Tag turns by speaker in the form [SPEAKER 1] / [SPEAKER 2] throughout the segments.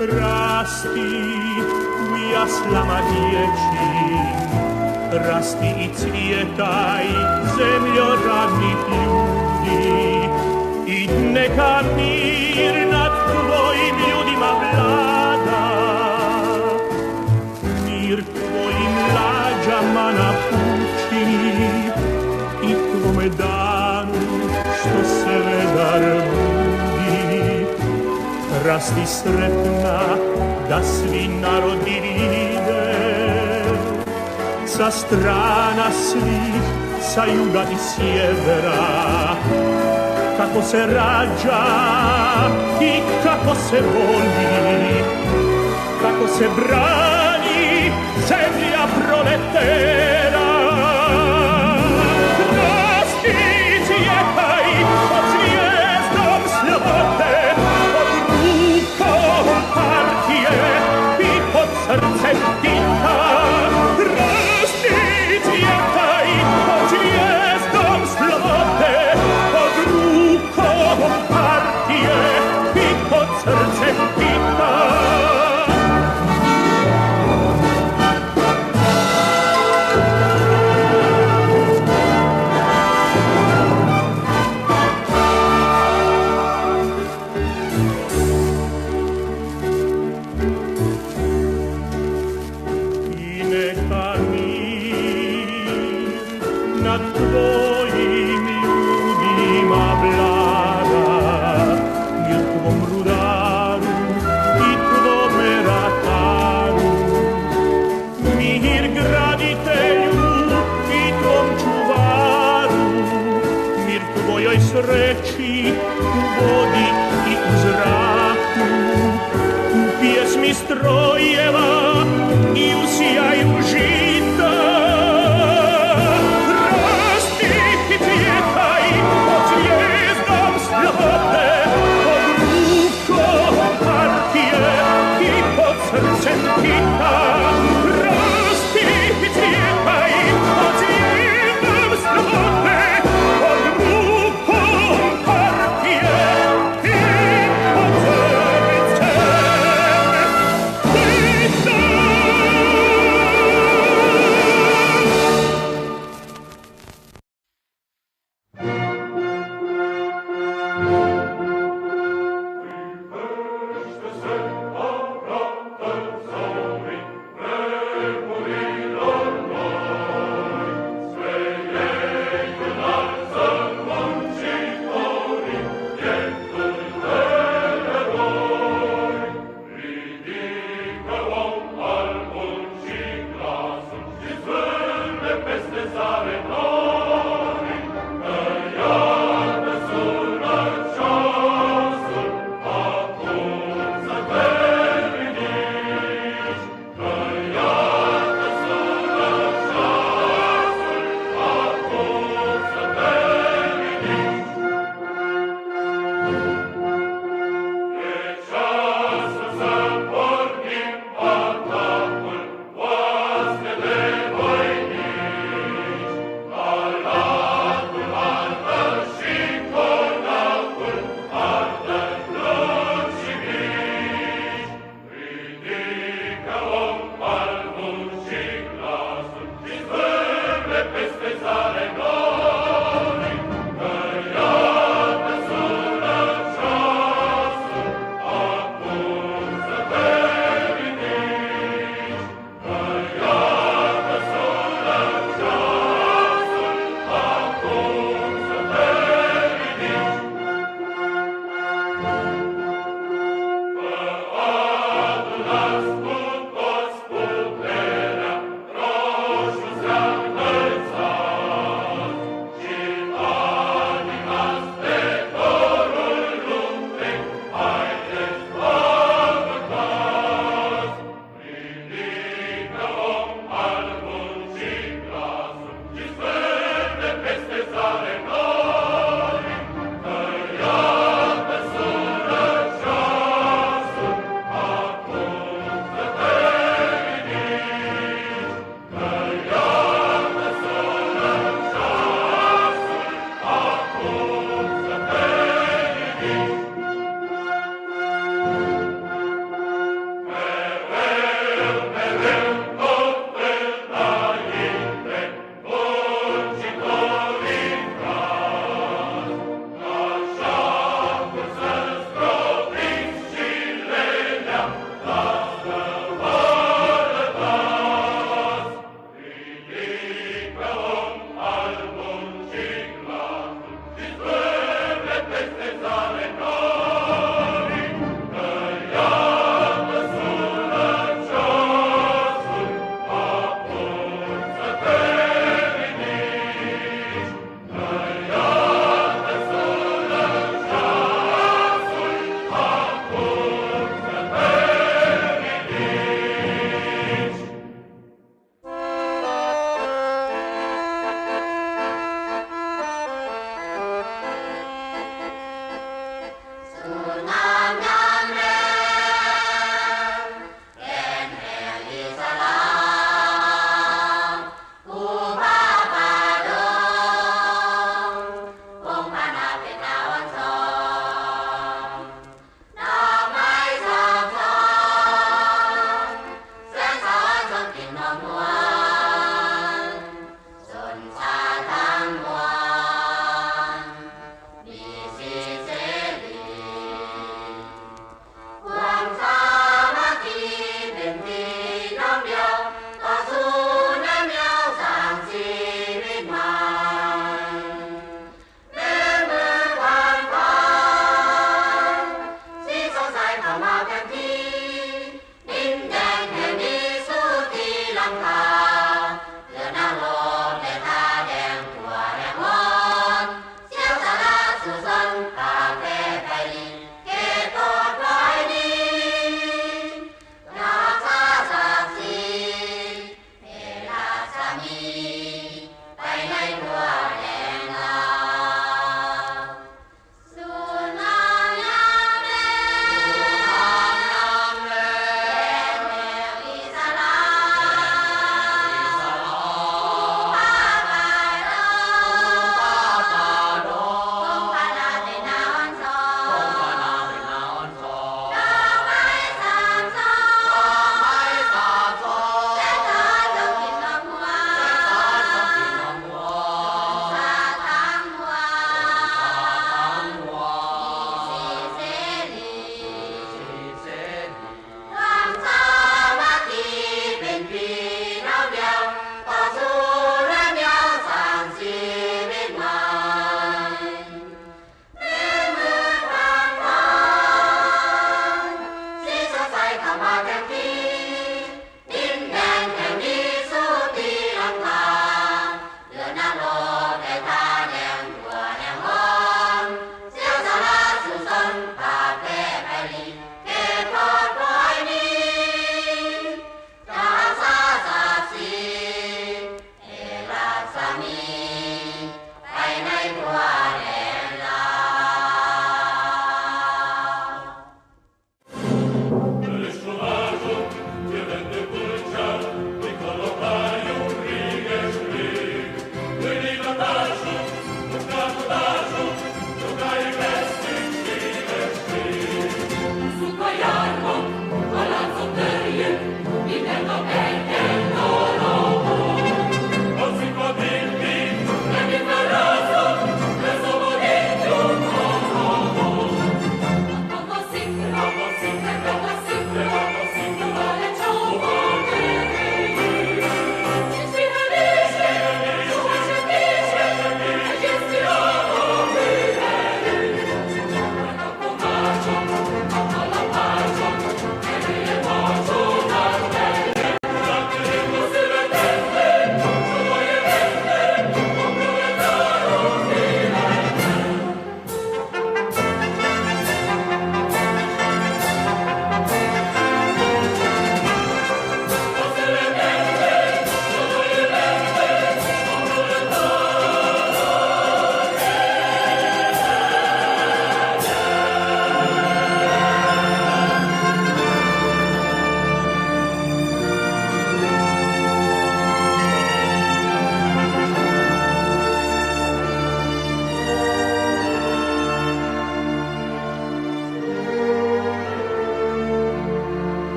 [SPEAKER 1] Rasti, uja slama riječi, rasti i cvijetaj zemljoradnih ljudi i neka mir nad tvojim ljudima vlada. Mir tvojim lađama napuči i tvome danu što se vedar budi. Rasti sretna da svi narodi vide sa strana svih, sa juga i sjevera, kako se rađa i kako se voli, kako se brani zemlja proletera. Rasti cvjetaj pod zvijezdom slobode, pod rukom partije i pod srcem Tita. Rasti cvjetaj pod zvijezdom slobode, pod rukom partije i pod srcem Tita.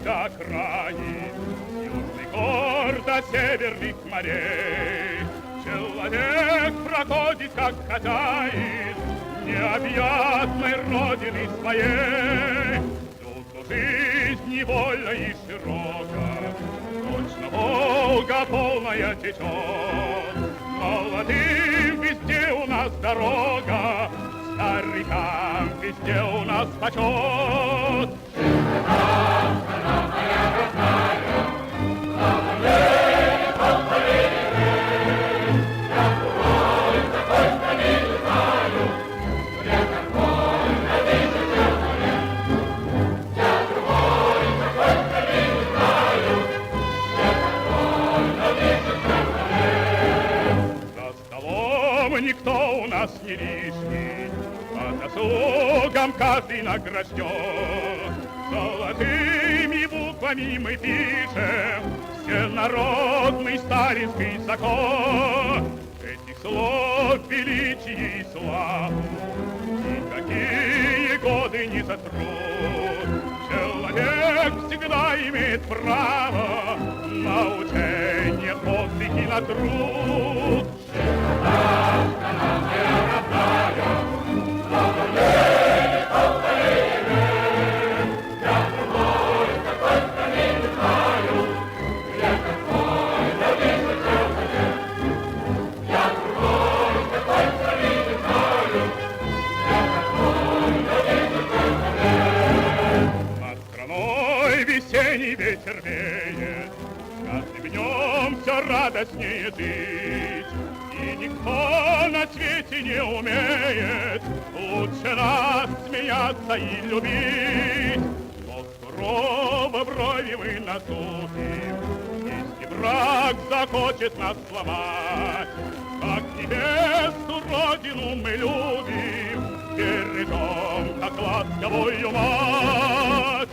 [SPEAKER 1] до окраин, южный гор до северных морей. Человек проходит, как хозяин необъятной родины своей. Тут жизнь невольна и широка, точно Волга полная течет. Молодым везде у нас дорога, старикам везде у нас почет. Никто у нас не лишний, по заслугам каждый награжден. Золотыми буквами мы пишем всенародный сталинский закон. Этих слов величие и славу никакие годы не затрут. Человек всегда имеет право на учение, подвиг и на труд. Весенний ветер веет, с каждым днем все радостнее жить. И никто на свете не умеет лучше нас смеяться и любить. Но сурово брови мы насупим, если враг захочет нас сломать. Как небесную родину мы любим, бережем, как ласковую мать.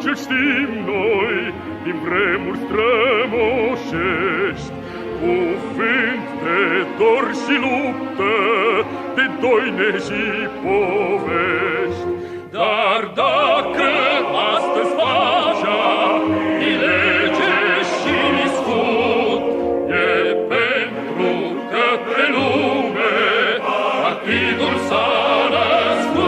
[SPEAKER 1] ce știm noi din vremuri strămoșești, cuvânt de dor și luptă, de doine și povești. Dar dacă astăzi pacea e lege și scut, e pentru că pe lume partidul s-a născut.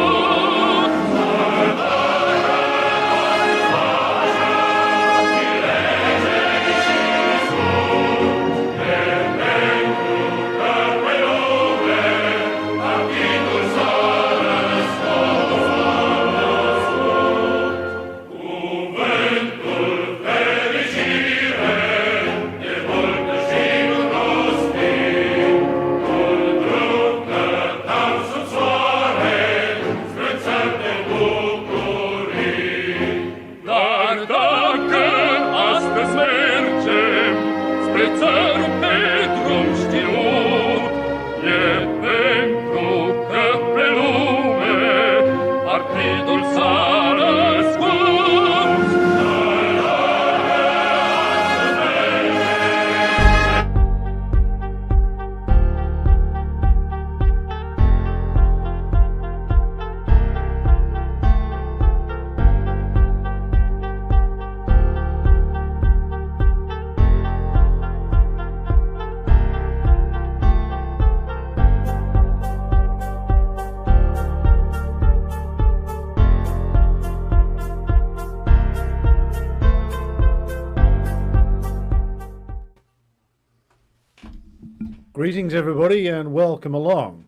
[SPEAKER 2] Greetings, everybody, and welcome along.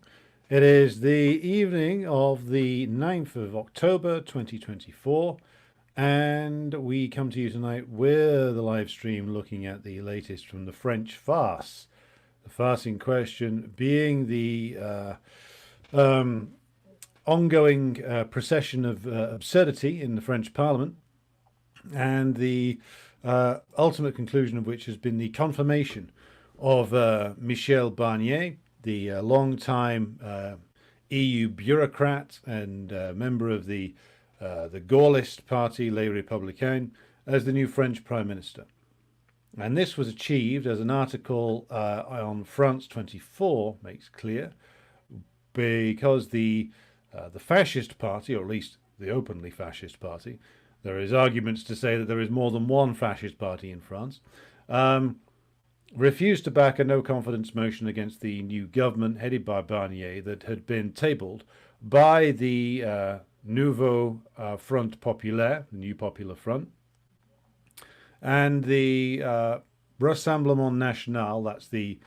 [SPEAKER 2] It is the evening of the 9th of October 2024, and we come to you tonight with a live stream looking at the latest from the French farce. The farce in question being the ongoing procession of absurdity in the French Parliament, and the ultimate conclusion of which has been the confirmation of Michel Barnier, the long-time EU bureaucrat and member of the Gaullist party, Les Républicains, as the new French Prime Minister. And this was achieved, as an article on France 24 makes clear, because the fascist party, or at least the openly fascist party, there is arguments to say that there is more than one fascist party in France, refused to back a no-confidence motion against the new government headed by Barnier that had been tabled by the Nouveau Front Populaire, the New Popular Front, and the Rassemblement National, that's the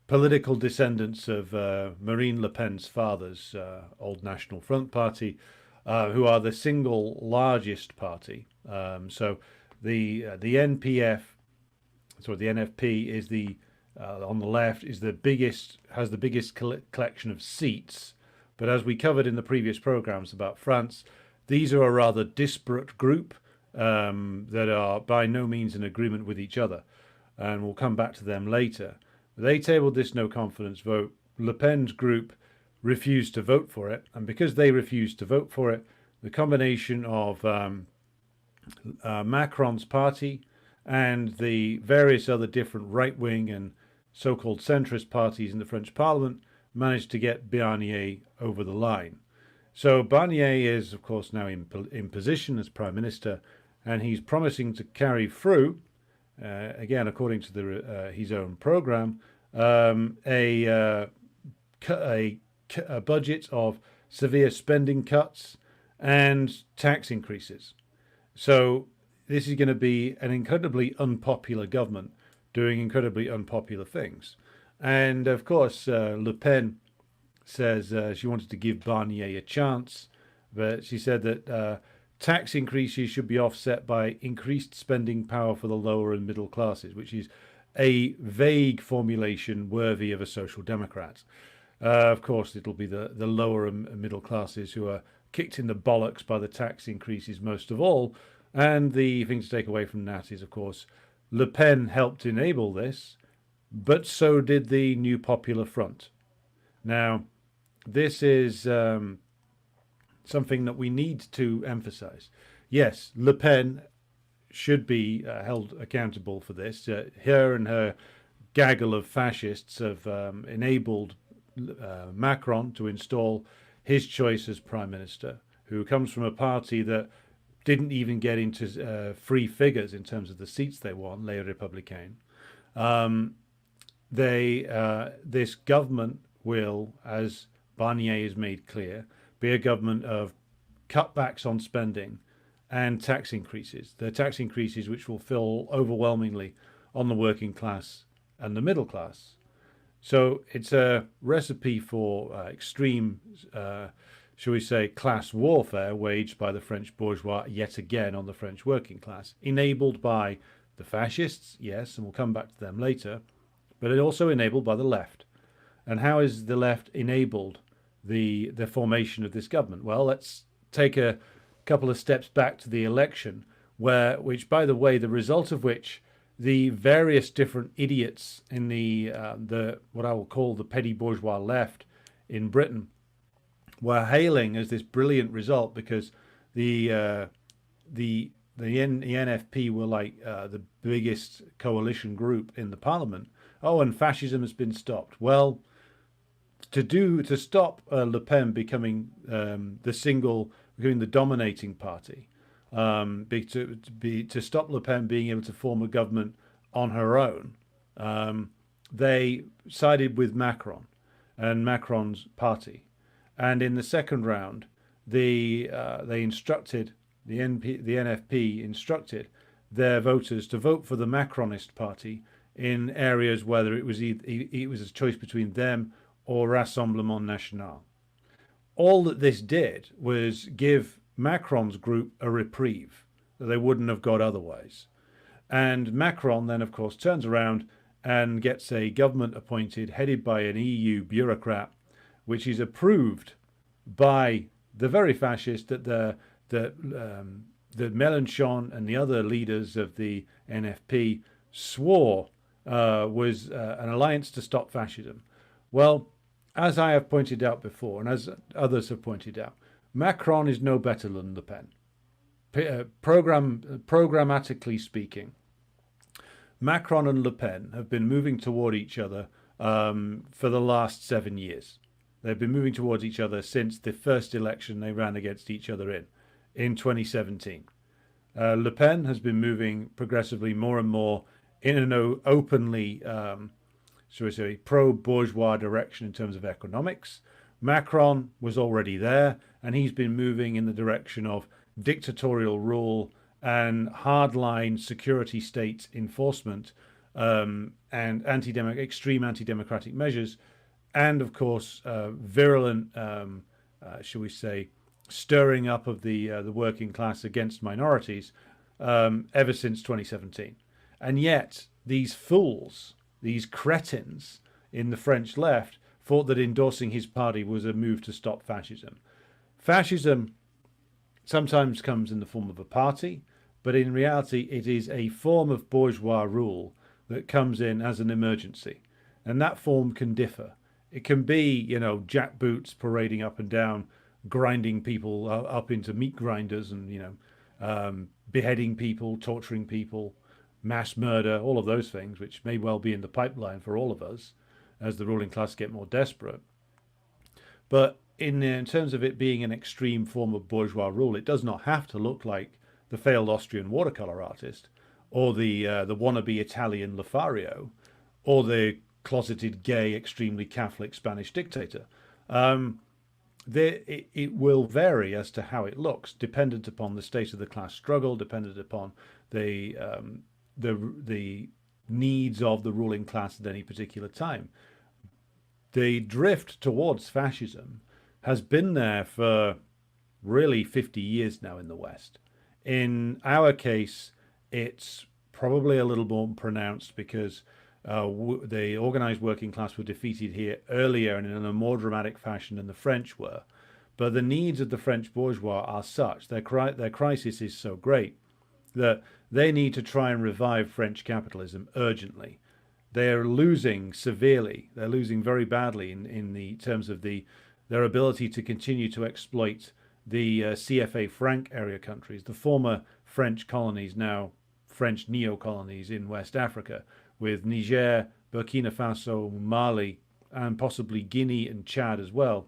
[SPEAKER 2] political descendants of Marine Le Pen's father's old National Front Party, who are the single largest party. So the NPF, sorry, the NFP is the on the left is the biggest, has the biggest collection of seats. But as we covered in the previous programs about France, these are a rather disparate group that are by no means in agreement with each other, and we'll come back to them later. They tabled this no confidence vote. Le Pen's group refused to vote for it, and because they refused to vote for it, the combination of Macron's party and the various other different right-wing and so-called centrist parties in the French Parliament managed to get Barnier over the line. So Barnier is, of course, now in position as Prime Minister, and he's promising to carry through, again, according to his own programme, a budget of severe spending cuts and tax increases. So this is going to be an incredibly unpopular government doing incredibly unpopular things. And of course, Le Pen says she wanted to give Barnier a chance, but she said that tax increases should be offset by increased spending power for the lower and middle classes, which is a vague formulation worthy of a social democrat. Of course, it'll be the lower and middle classes who are kicked in the bollocks by the tax increases most of all. And the thing to take away from that is, of course, Le Pen helped enable this, but so did the New Popular Front. Now, this is something that we need to emphasize. Yes, Le Pen should be held accountable for this. Her and her gaggle of fascists have enabled Macron to install his choice as Prime Minister, who comes from a party that didn't even get into free figures in terms of the seats they won, Les Républicains. This government will, as Barnier has made clear, be a government of cutbacks on spending and tax increases. The tax increases which will fall overwhelmingly on the working class and the middle class. So it's a recipe for extreme, shall we say, class warfare waged by the French bourgeois yet again on the French working class, enabled by the fascists, yes, and we'll come back to them later, but it also enabled by the left. And how is the left enabled the formation of this government? Well, let's take a couple of steps back to the election, which, by the way, the result of which the various different idiots in the what I will call the petty bourgeois left in Britain were hailing as this brilliant result, because the NFP were like the biggest coalition group in the parliament. Oh, and fascism has been stopped. Well, to stop Le Pen becoming becoming the dominating party, to stop Le Pen being able to form a government on her own, they sided with Macron and Macron's party. And in the second round, the NFP instructed their voters to vote for the Macronist party in areas whether it was it was a choice between them or Rassemblement National. All that this did was give Macron's group a reprieve that they wouldn't have got otherwise. And Macron then, of course, turns around and gets a government appointed, headed by an EU bureaucrat, which is approved by the very fascist that Mélenchon and the other leaders of the NFP swore was an alliance to stop fascism. Well, as I have pointed out before, and as others have pointed out, Macron is no better than Le Pen. Programmatically speaking, Macron and Le Pen have been moving toward each other for the last 7 years. They've been moving towards each other since the first election they ran against each other in 2017. Le Pen has been moving progressively more and more in an openly, shall we say, pro-bourgeois direction in terms of economics. Macron was already there, and he's been moving in the direction of dictatorial rule and hardline security state enforcement and extreme anti-democratic measures, and of course virulent, shall we say, stirring up of the working class against minorities ever since 2017. And yet these fools, these cretins in the French left, thought that endorsing his party was a move to stop fascism. Fascism sometimes comes in the form of a party, but in reality it is a form of bourgeois rule that comes in as an emergency. And that form can differ. It can be, jackboots parading up and down, grinding people up into meat grinders and, beheading people, torturing people, mass murder, all of those things, which may well be in the pipeline for all of us as the ruling class get more desperate. But in terms of it being an extreme form of bourgeois rule, it does not have to look like the failed Austrian watercolor artist, or the wannabe Italian Lothario, or the closeted gay, extremely Catholic Spanish dictator. It will vary as to how it looks, dependent upon the state of the class struggle, dependent upon the needs of the ruling class at any particular time. The drift towards fascism has been there for really 50 years now in the West. In our case, it's probably a little more pronounced because the organized working class were defeated here earlier and in a more dramatic fashion than the French were. But the needs of the French bourgeois are such, their crisis is so great that they need to try and revive French capitalism urgently. They're losing severely. They're losing very badly in the terms of their ability to continue to exploit the CFA Franc area countries, the former French colonies, now French neo-colonies in West Africa, with Niger, Burkina Faso, Mali, and possibly Guinea and Chad as well,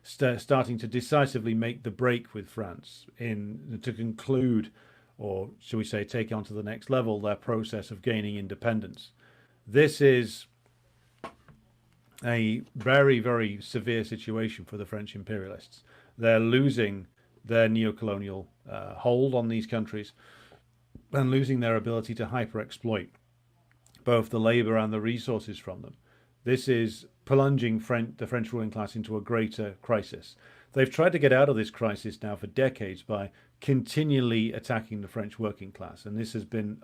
[SPEAKER 2] starting to decisively make the break with France to conclude, or shall we say, take on to the next level, their process of gaining independence. This is a very, very severe situation for the French imperialists. They're losing their neo-colonial hold on these countries and losing their ability to hyper-exploit both the labor and the resources from them. This is plunging the French ruling class into a greater crisis. They've tried to get out of this crisis now for decades by continually attacking the French working class, and this has been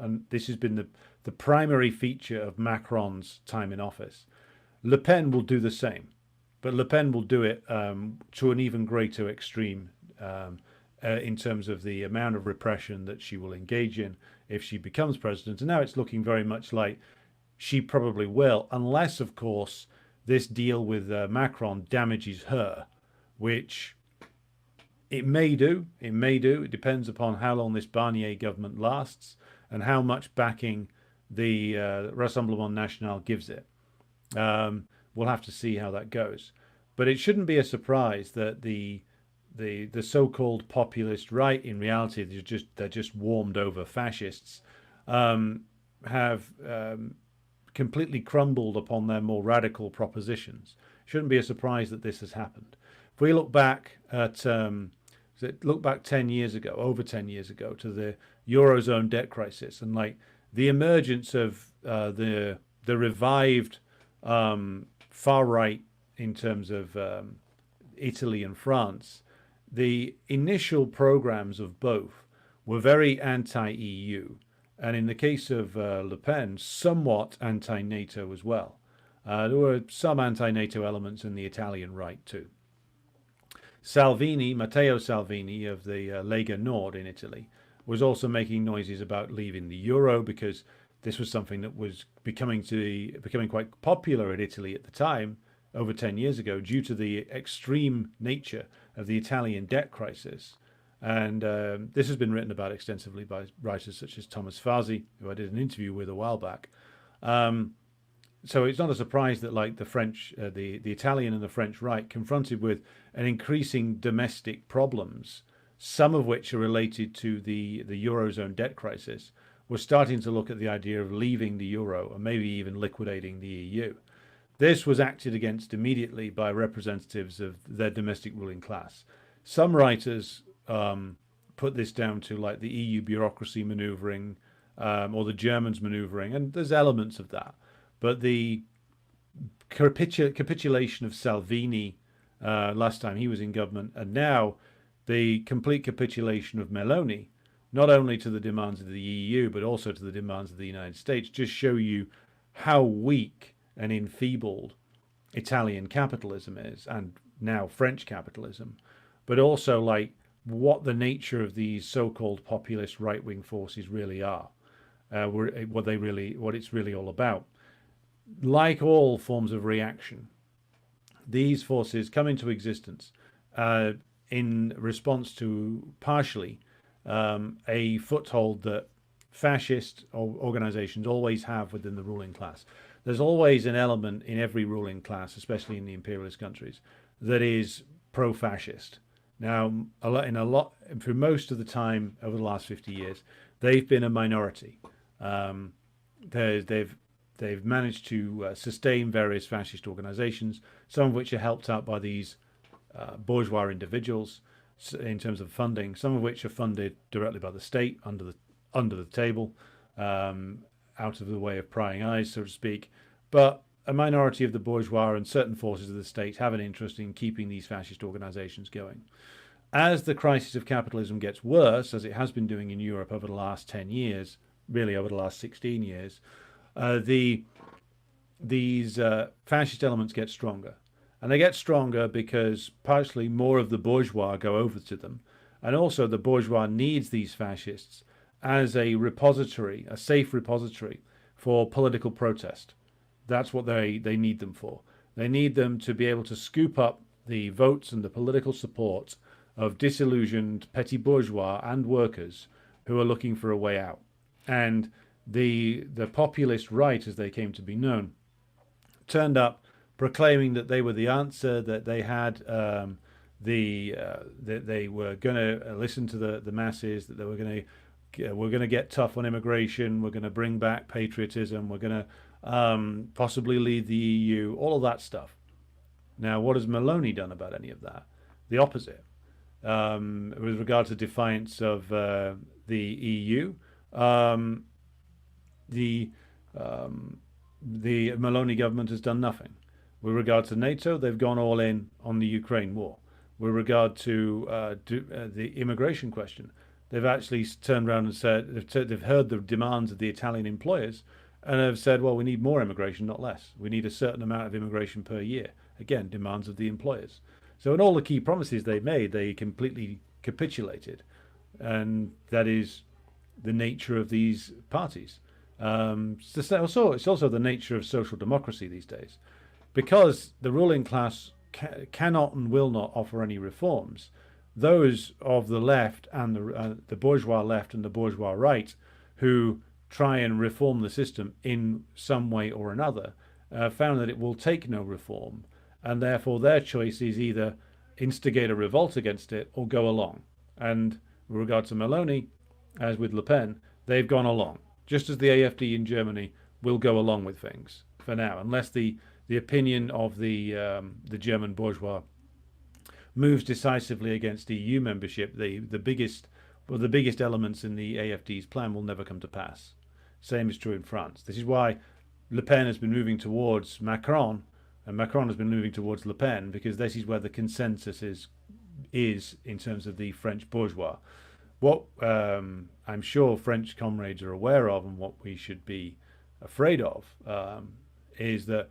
[SPEAKER 2] the primary feature of Macron's time in office. Le Pen will do the same, but Le Pen will do it to an even greater extreme in terms of the amount of repression that she will engage in if she becomes president. And now it's looking very much like she probably will, unless, of course, this deal with Macron damages her, which it may do. It may do. It depends upon how long this Barnier government lasts and how much backing the Rassemblement National gives it. We'll have to see how that goes. But it shouldn't be a surprise that the so-called populist right, in reality, they're just warmed over fascists, have completely crumbled upon their more radical propositions. Shouldn't be a surprise that this has happened. If we look back at over 10 years ago, to the Eurozone debt crisis and the emergence of the revived far right in terms of Italy and France, the initial programs of both were very anti-EU, and in the case of Le Pen, somewhat anti-NATO as well. There were some anti-NATO elements in the Italian right too. Salvini, Matteo Salvini of the Lega Nord in Italy, was also making noises about leaving the euro because this was something that was becoming quite popular in Italy at the time, over 10 years ago, due to the extreme nature of the Italian debt crisis. And this has been written about extensively by writers such as Thomas Fazi, who I did an interview with a while back. So it's not a surprise that, like, the French, the Italian and the French right, confronted with an increasing domestic problems, some of which are related to the Eurozone debt crisis, were starting to look at the idea of leaving the euro and maybe even liquidating the EU. This was acted against immediately by representatives of their domestic ruling class. Some writers put this down to, like, the EU bureaucracy maneuvering or the Germans maneuvering, and there's elements of that. But the capitulation of Salvini last time he was in government, and now the complete capitulation of Meloni, not only to the demands of the EU, but also to the demands of the United States, just show you how weak and enfeebled Italian capitalism is, and now French capitalism, but also, like, what the nature of these so-called populist right-wing forces really are, what it's really all about. Like all forms of reaction, these forces come into existence in response to partially a foothold that fascist organizations always have within the ruling class. There's always an element in every ruling class, especially in the imperialist countries, that is pro-fascist. Now, for most of the time over the last 50 years, they've been a minority. They've managed to sustain various fascist organizations, some of which are helped out by these bourgeois individuals in terms of funding, some of which are funded directly by the state under the table, out of the way of prying eyes, so to speak. But a minority of the bourgeois and certain forces of the state have an interest in keeping these fascist organizations going. As the crisis of capitalism gets worse, as it has been doing in Europe over the last 10 years, really over the last 16 years, these fascist elements get stronger. And they get stronger because partially more of the bourgeois go over to them. And also the bourgeois needs these fascists as a repository, a safe repository for political protest. That's what they need them for. They need them to be able to scoop up the votes and the political support of disillusioned petty bourgeois and workers who are looking for a way out. And the populist right, as they came to be known, turned up proclaiming that they were the answer, that they had that they were going to listen to the masses, that they were going to get tough on immigration, we're going to bring back patriotism, we're going to possibly lead the EU, all of that stuff. Now, what has Meloni done about any of that? The opposite. With regard to defiance of the EU, the Meloni government has done nothing. With regard to NATO, they've gone all in on the Ukraine war. With regard to the immigration question, they've actually turned around and said they've heard the demands of the Italian employers and have said, well, we need more immigration, not less. We need a certain amount of immigration per year. Again, demands of the employers. So in all the key promises they made, they completely capitulated. And that is the nature of these parties. It's also the nature of social democracy these days. Because the ruling class cannot and will not offer any reforms, those of the left and the bourgeois left and the bourgeois right who try and reform the system in some way or another found that it will take no reform, and therefore their choice is either instigate a revolt against it or go along. And with regard to Meloni, as with Le Pen, they've gone along, just as the AfD in Germany will go along with things for now, unless the opinion of the German bourgeois moves decisively against EU membership. The biggest elements in the AfD's plan will never come to pass. Same is true in France. This is why Le Pen has been moving towards Macron, and Macron has been moving towards Le Pen, because this is where the consensus is in terms of the French bourgeois. What I'm sure French comrades are aware of, and what we should be afraid of, is that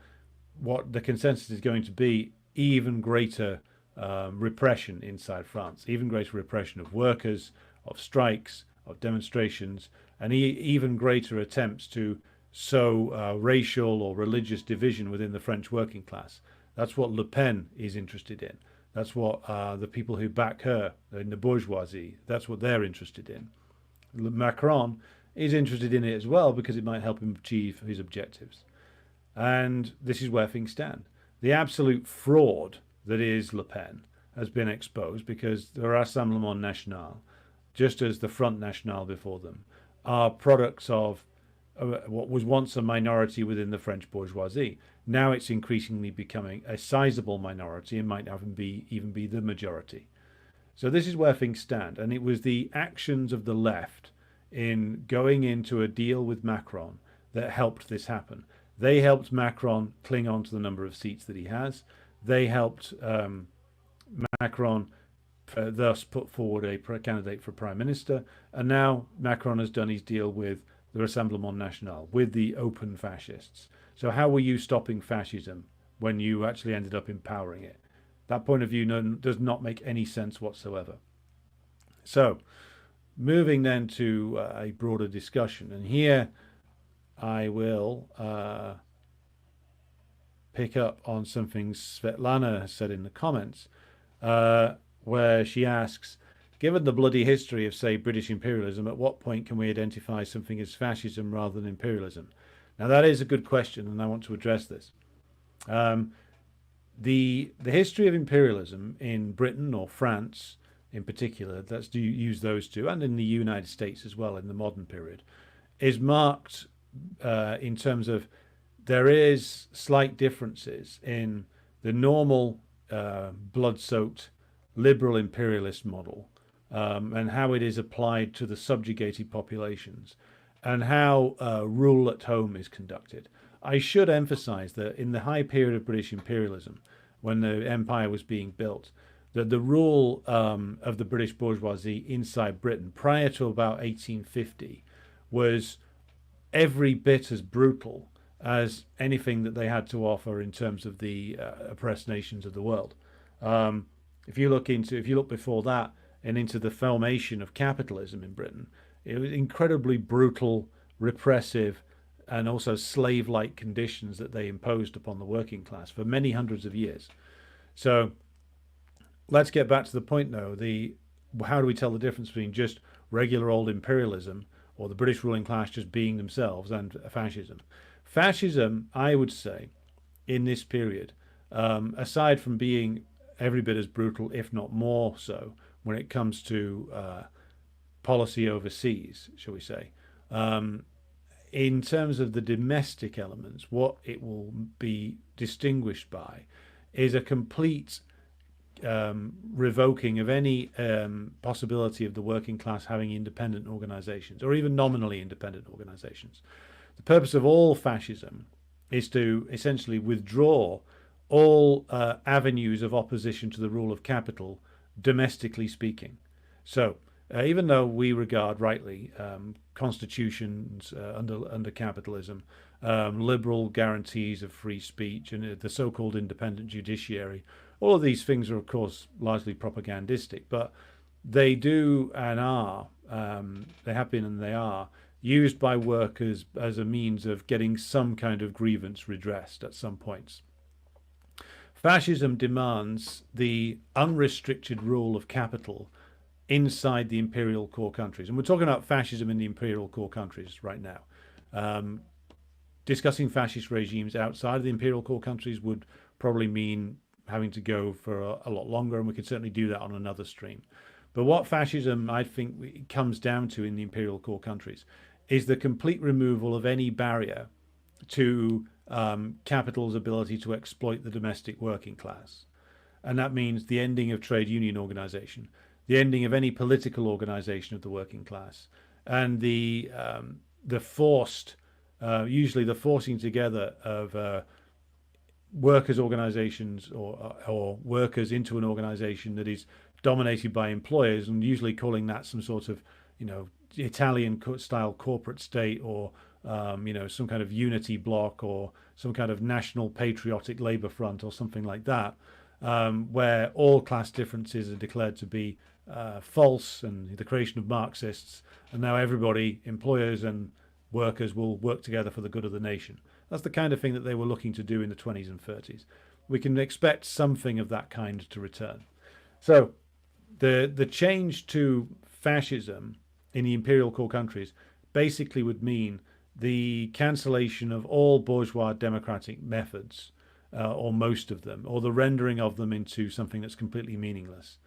[SPEAKER 2] what the consensus is going to be even greater repression inside France, even greater repression of workers, of strikes, of demonstrations, and even greater attempts to sow racial or religious division within the French working class. That's what Le Pen is interested in. That's what the people who back her in the bourgeoisie, that's what they're interested in. Macron is interested in it as well, because it might help him achieve his objectives. And this is where things stand. The absolute fraud that is Le Pen has been exposed, because the Rassemblement National, just as the Front National before them, are products of what was once a minority within the French bourgeoisie. Now it's increasingly becoming a sizable minority, and might even be the majority. So this is where things stand. And it was the actions of the left in going into a deal with Macron that helped this happen. They helped Macron cling on to the number of seats that he has. They helped Macron thus put forward a candidate for prime minister. And now Macron has done his deal with the Rassemblement National, with the open fascists. So how were you stopping fascism when you actually ended up empowering it? That point of view does not make any sense whatsoever. So moving then to a broader discussion, and here I will pick up on something Svetlana has said in the comments, where she asks, given the bloody history of, say, British imperialism, at what point can we identify something as fascism rather than imperialism? Now, that is a good question, and I want to address this. The history of imperialism in Britain, or France in particular, let's use those two, and in the United States as well in the modern period, is marked in terms of there is slight differences in the normal blood-soaked liberal imperialist model, and how it is applied to the subjugated populations, and how rule at home is conducted. I should emphasize that in the high period of British imperialism, when the empire was being built, that the rule of the British bourgeoisie inside Britain prior to about 1850 was every bit as brutal as anything that they had to offer in terms of the oppressed nations of the world. If you look before that and into the formation of capitalism in Britain, it was incredibly brutal, repressive, and also slave-like conditions that they imposed upon the working class for many hundreds of years. So let's get back to the point, though. How do we tell the difference between just regular old imperialism, or the British ruling class just being themselves, and fascism? Fascism, I would say, in this period, aside from being every bit as brutal, if not more so, when it comes to policy overseas, shall we say, in terms of the domestic elements, what it will be distinguished by is a complete revoking of any possibility of the working class having independent organizations, or even nominally independent organizations. The purpose of all fascism is to essentially withdraw all avenues of opposition to the rule of capital, domestically speaking. So even though we regard rightly constitutions under capitalism, liberal guarantees of free speech, and the so-called independent judiciary, all of these things are, of course, largely propagandistic, but they do and are, they have been and they are, used by workers as a means of getting some kind of grievance redressed at some points. Fascism demands the unrestricted rule of capital inside the imperial core countries. And we're talking about fascism in the imperial core countries right now. Discussing fascist regimes outside of the imperial core countries would probably mean having to go for a lot longer, and we could certainly do that on another stream. But what fascism, I think, comes down to in the imperial core countries is the complete removal of any barrier to capital's ability to exploit the domestic working class. And that means the ending of trade union organization, the ending of any political organization of the working class, and the the forced, usually the forcing together of workers' organizations or workers into an organization that is dominated by employers, and usually calling that some sort of, Italian style corporate state, or some kind of unity bloc, or some kind of national patriotic labor front, or something like that, where all class differences are declared to be false and the creation of Marxists, and now everybody, employers and workers, will work together for the good of the nation. That's the kind of thing that they were looking to do in the 20s and 30s. We can expect something of that kind to return. So the change to fascism in the imperial core countries basically would mean the cancellation of all bourgeois democratic methods, or most of them, or the rendering of them into something that's completely meaningless,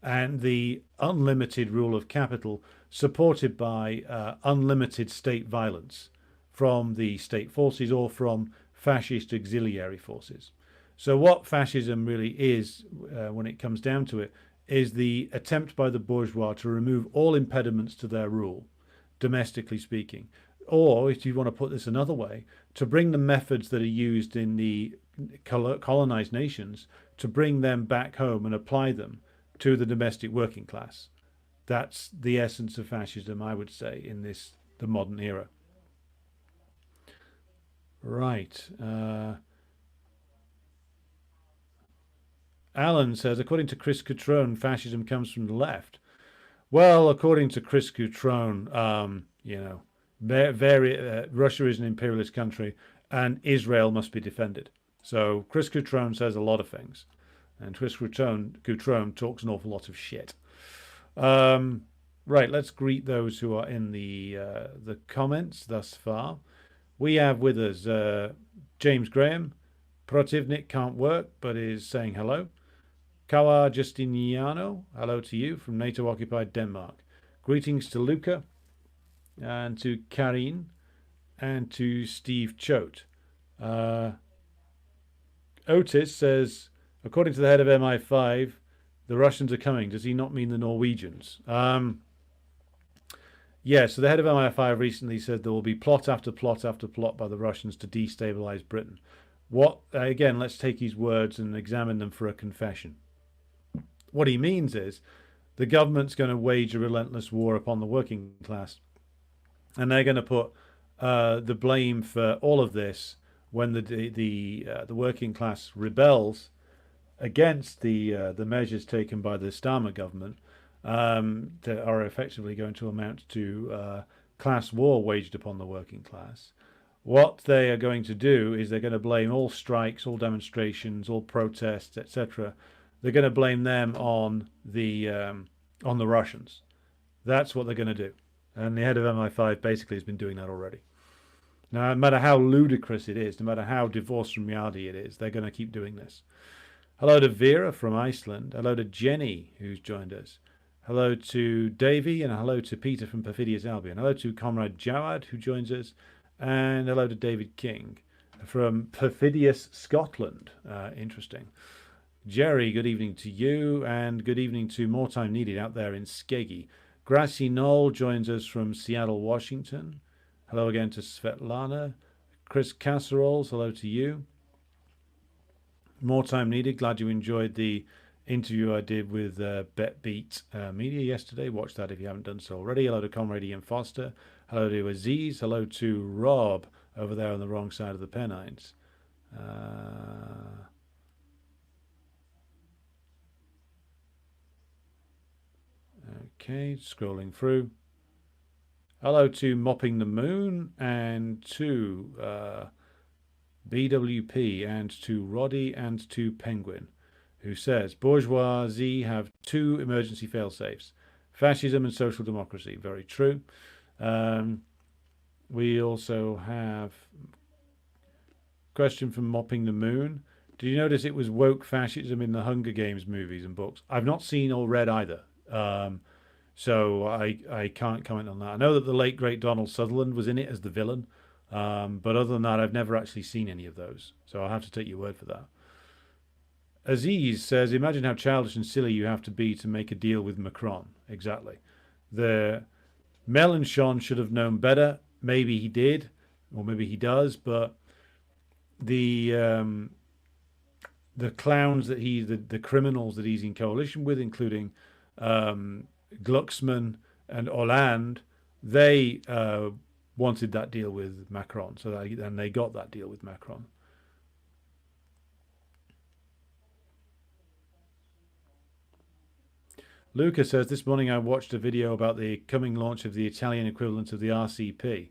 [SPEAKER 2] and the unlimited rule of capital supported by unlimited state violence from the state forces or from fascist auxiliary forces. So what fascism really is, when it comes down to it, is the attempt by the bourgeois to remove all impediments to their rule, domestically speaking. Or, if you want to put this another way, to bring the methods that are used in the colonized nations, to bring them back home and apply them to the domestic working class. That's the essence of fascism, I would say, in the modern era. Right. Alan says, according to Chris Cutrone, fascism comes from the left. Well, according to Chris Cutrone, Russia is an imperialist country and Israel must be defended. So Chris Cutrone says a lot of things, and Chris Cutrone talks an awful lot of shit. Right, let's greet those who are in the comments thus far. We have with us James Graham. Protivnik can't work, but is saying hello. Kawa Justiniano, hello to you from NATO-occupied Denmark. Greetings to Luca, and to Karin, and to Steve Choate. Otis says, according to the head of MI5, the Russians are coming. Does he not mean the Norwegians? Yeah, so the head of MI5 recently said there will be plot after plot after plot by the Russians to destabilize Britain. Again, let's take his words and examine them for a confession. What he means is the government's going to wage a relentless war upon the working class, and they're going to put the blame for all of this when the working class rebels against the measures taken by the Starmer government, that are effectively going to amount to class war waged upon the working class. What they are going to do is they're going to blame all strikes, all demonstrations, all protests, etc. They're going to blame them on the Russians. That's what they're going to do. And the head of MI5 basically has been doing that already. Now, no matter how ludicrous it is, no matter how divorced from reality it is, they're going to keep doing this. Hello to Vera from Iceland. Hello to Jenny, who's joined us. Hello to Davey, and hello to Peter from Perfidious Albion. Hello to Comrade Jawad, who joins us. And hello to David King from Perfidious Scotland. Interesting. Jerry, good evening to you, and good evening to More Time Needed out there in Skeggy. Grassy Knoll joins us from Seattle, Washington. Hello again to Svetlana. Chris Casseroles, hello to you. More Time Needed, glad you enjoyed the interview I did with BetBeat Media yesterday. Watch that if you haven't done so already. Hello to Comrade Ian Foster. Hello to Aziz. Hello to Rob over there on the wrong side of the Pennines. Okay, scrolling through. Hello to Mopping the Moon, and to BWP, and to Roddy, and to Penguin, who says, bourgeoisie have two emergency fail-safes, fascism and social democracy. Very true. We also have a question from Mopping the Moon. Did you notice it was woke fascism in the Hunger Games movies and books? I've not seen or read either. So I can't comment on that. I know that the late, great Donald Sutherland was in it as the villain. But other than that, I've never actually seen any of those. So I'll have to take your word for that. Aziz says, imagine how childish and silly you have to be to make a deal with Macron. Exactly. The Mélenchon should have known better. maybe he did, or maybe he does, but the clowns that the criminals that he's in coalition with, including Glucksmann and Hollande, they wanted that deal with Macron, and they got that deal with Macron. Luca says, this morning I watched a video about the coming launch of the Italian equivalent of the RCP.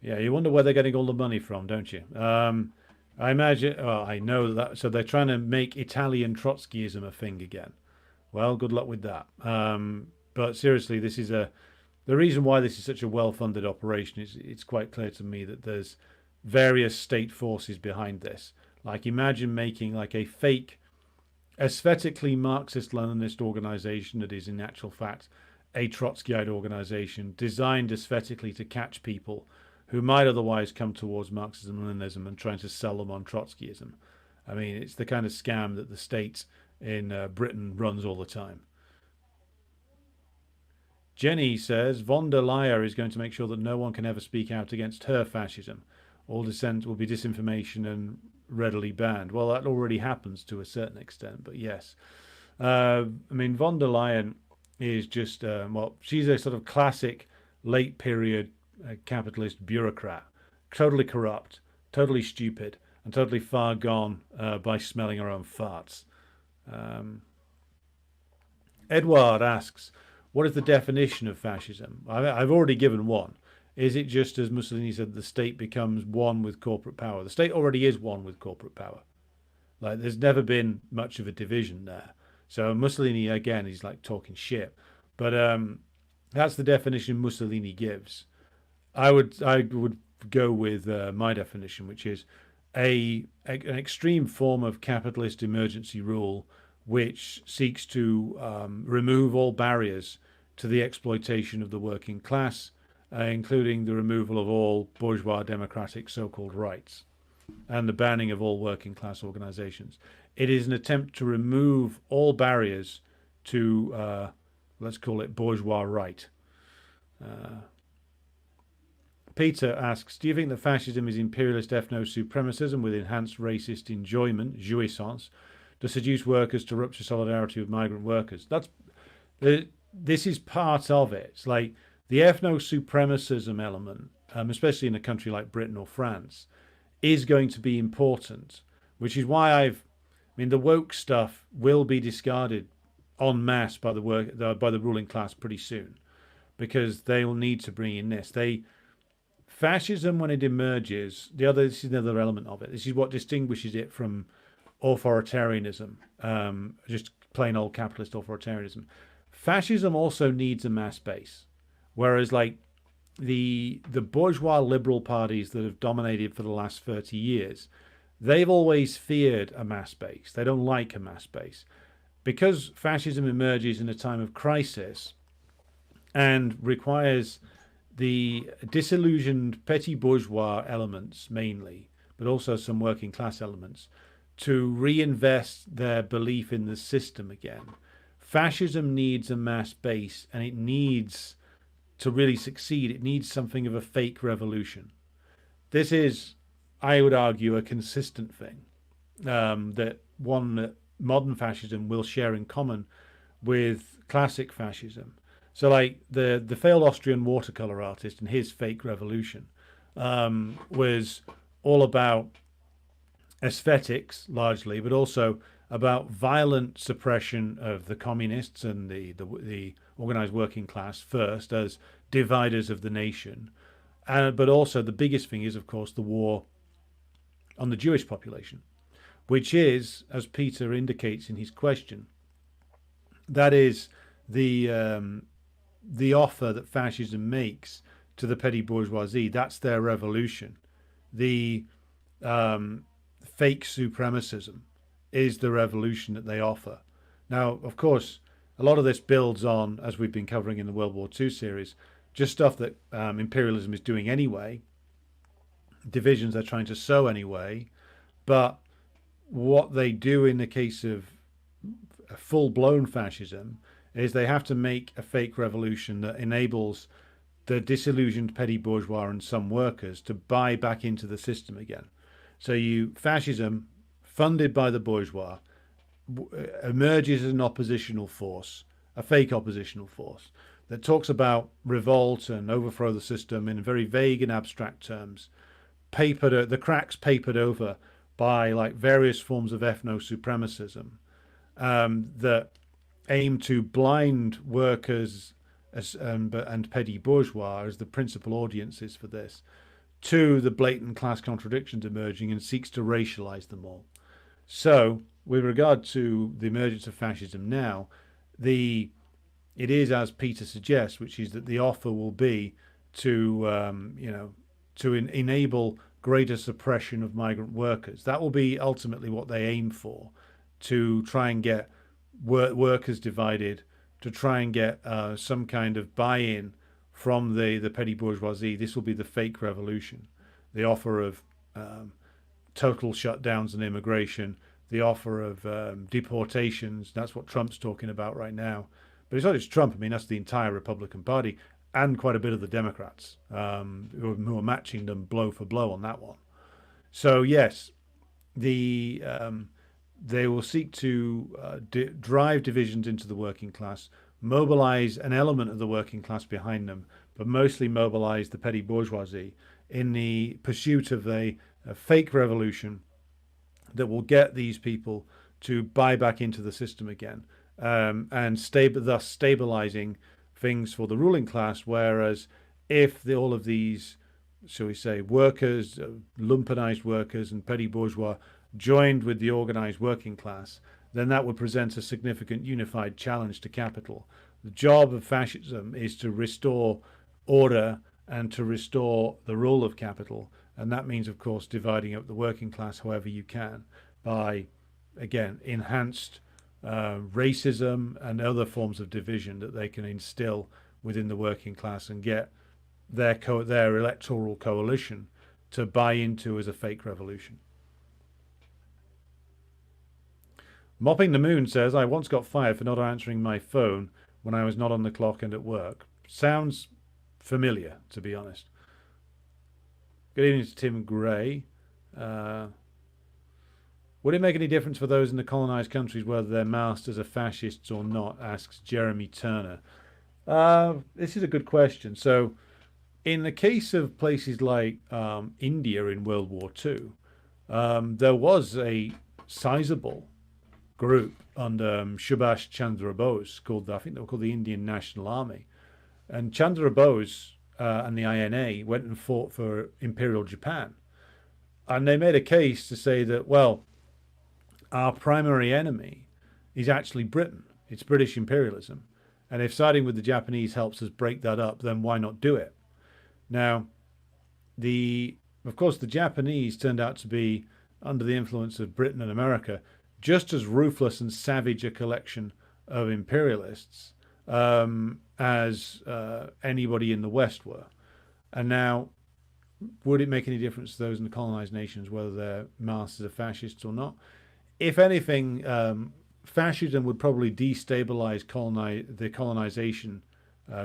[SPEAKER 2] Yeah, you wonder where they're getting all the money from, don't you? I imagine, well, I know that, so they're trying to make Italian Trotskyism a thing again. Well, good luck with that. But seriously, the reason why this is such a well-funded operation is it's quite clear to me that there's various state forces behind this. Like, imagine making like a fake aesthetically Marxist-Leninist organization that is in actual fact a Trotskyite organization designed aesthetically to catch people who might otherwise come towards Marxism-Leninism and trying to sell them on Trotskyism. I mean, it's the kind of scam that the state in Britain runs all the time. Jenny says, von der Leyen is going to make sure that no one can ever speak out against her fascism. All dissent will be disinformation and readily banned. Well, that already happens to a certain extent, but yes. I mean, von der Leyen is just, she's a sort of classic late period capitalist bureaucrat, totally corrupt, totally stupid, and totally far gone by smelling her own farts. Edward asks, what is the definition of fascism? I've already given one. Is it just, as Mussolini said, the state becomes one with corporate power? The state already is one with corporate power. Like, there's never been much of a division there. So Mussolini, again, he's like talking shit. But that's the definition Mussolini gives. I would go with my definition, which is an extreme form of capitalist emergency rule which seeks to remove all barriers to the exploitation of the working class, including the removal of all bourgeois democratic so-called rights and the banning of all working class organizations. It is an attempt to remove all barriers to, let's call it bourgeois right. Peter asks, do you think that fascism is imperialist ethno-supremacism with enhanced racist enjoyment, jouissance, to seduce workers to rupture solidarity with migrant workers? This is part of it. It's like the ethno-supremacism element, especially in a country like Britain or France, is going to be important, which is why the woke stuff will be discarded en masse by the ruling class pretty soon, because they will need to bring in this. Fascism, when it emerges, this is another element of it. This is what distinguishes it from authoritarianism, just plain old capitalist authoritarianism. Fascism also needs a mass base, whereas like the bourgeois liberal parties that have dominated for the last 30 years, they've always feared a mass base. They don't like a mass base. Because fascism emerges in a time of crisis and requires the disillusioned petty bourgeois elements mainly, but also some working class elements, to reinvest their belief in the system again. Fascism needs a mass base, and it needs to really succeed. It needs something of a fake revolution. This is, I would argue, a consistent thing that modern fascism will share in common with classic fascism. So like the failed Austrian watercolor artist and his fake revolution was all about aesthetics largely, but also about violent suppression of the communists and the organized working class first as dividers of the nation. But also the biggest thing is, of course, the war on the Jewish population, which is, as Peter indicates in his question, that is the offer that fascism makes to the petty bourgeoisie. That's their revolution. The fake supremacism is the revolution that they offer. Now, of course, a lot of this builds on, as we've been covering in the World War II series, just stuff that imperialism is doing anyway, divisions they're trying to sow anyway. But what they do in the case of full-blown fascism is they have to make a fake revolution that enables the disillusioned petty bourgeois and some workers to buy back into the system again. So fascism, funded by the bourgeois, emerges as an oppositional force, a fake oppositional force, that talks about revolt and overthrow the system in very vague and abstract terms, the cracks papered over by like various forms of ethno-supremacism that aim to blind workers and petty bourgeois as the principal audiences for this to the blatant class contradictions emerging, and seeks to racialize them all. So, with regard to the emergence of fascism now, it is as Peter suggests, which is that the offer will be to enable greater suppression of migrant workers. That will be ultimately what they aim for, to try and get workers divided, to try and get some kind of buy-in from the petty bourgeoisie. This will be the fake revolution, the offer of total shutdowns and immigration, the offer of deportations. That's what Trump's talking about right now. But it's not just Trump. I mean, that's the entire Republican Party and quite a bit of the Democrats who are matching them blow for blow on that one. So yes, they will seek to drive divisions into the working class, mobilize an element of the working class behind them, but mostly mobilize the petty bourgeoisie in the pursuit of a fake revolution that will get these people to buy back into the system again, and thus stabilizing things for the ruling class. Whereas if all of these, shall we say, workers, lumpenized workers and petty bourgeois joined with the organized working class, then that would present a significant unified challenge to capital. The job of fascism is to restore order and to restore the rule of capital. And that means, of course, dividing up the working class however you can by, again, enhanced racism and other forms of division that they can instill within the working class and get their electoral coalition to buy into as a fake revolution. Mopping the Moon says, I once got fired for not answering my phone when I was not on the clock and at work. Sounds familiar, to be honest. Good evening to Tim Gray. Would it make any difference for those in the colonized countries whether their masters are fascists or not, asks Jeremy Turner. This is a good question. So, in the case of places like India in World War II, there was a sizable group under Subhash Chandra Bose I think they were called the Indian National Army. And Chandra Bose and the INA went and fought for Imperial Japan. And they made a case to say that, well, our primary enemy is actually Britain. It's British imperialism. And if siding with the Japanese helps us break that up, then why not do it? Now, of course, the Japanese turned out to be, under the influence of Britain and America, just as ruthless and savage a collection of imperialists as anybody in the West were. And now, would it make any difference to those in the colonized nations whether their masters are fascists or not? If anything, fascism would probably destabilize the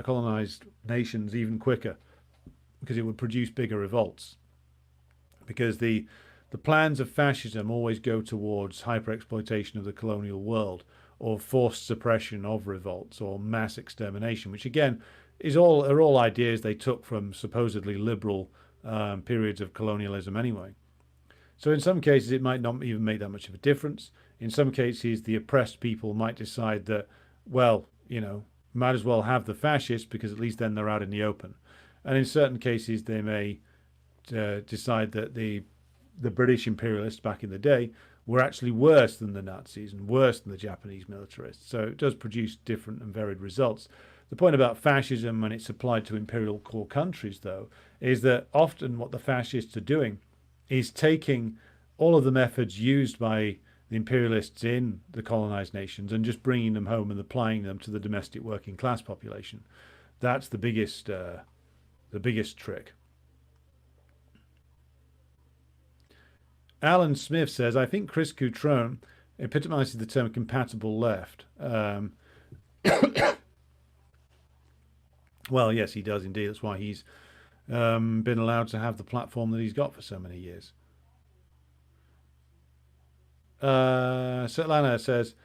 [SPEAKER 2] colonized nations even quicker, because it would produce bigger revolts. Because the plans of fascism always go towards hyper-exploitation of the colonial world, or forced suppression of revolts, or mass extermination, which again are all ideas they took from supposedly liberal periods of colonialism anyway. So in some cases it might not even make that much of a difference. In some cases the oppressed people might decide that, well, might as well have the fascists because at least then they're out in the open. And in certain cases they may decide that the British imperialists back in the day were actually worse than the Nazis and worse than the Japanese militarists. So it does produce different and varied results. The point about fascism when it's applied to imperial core countries, though, is that often what the fascists are doing is taking all of the methods used by the imperialists in the colonized nations and just bringing them home and applying them to the domestic working class population. That's the biggest trick. Alan Smith says, I think Chris Coutron epitomizes the term compatible left. Well, yes, he does indeed. That's why he's been allowed to have the platform that he's got for so many years. Svetlana says,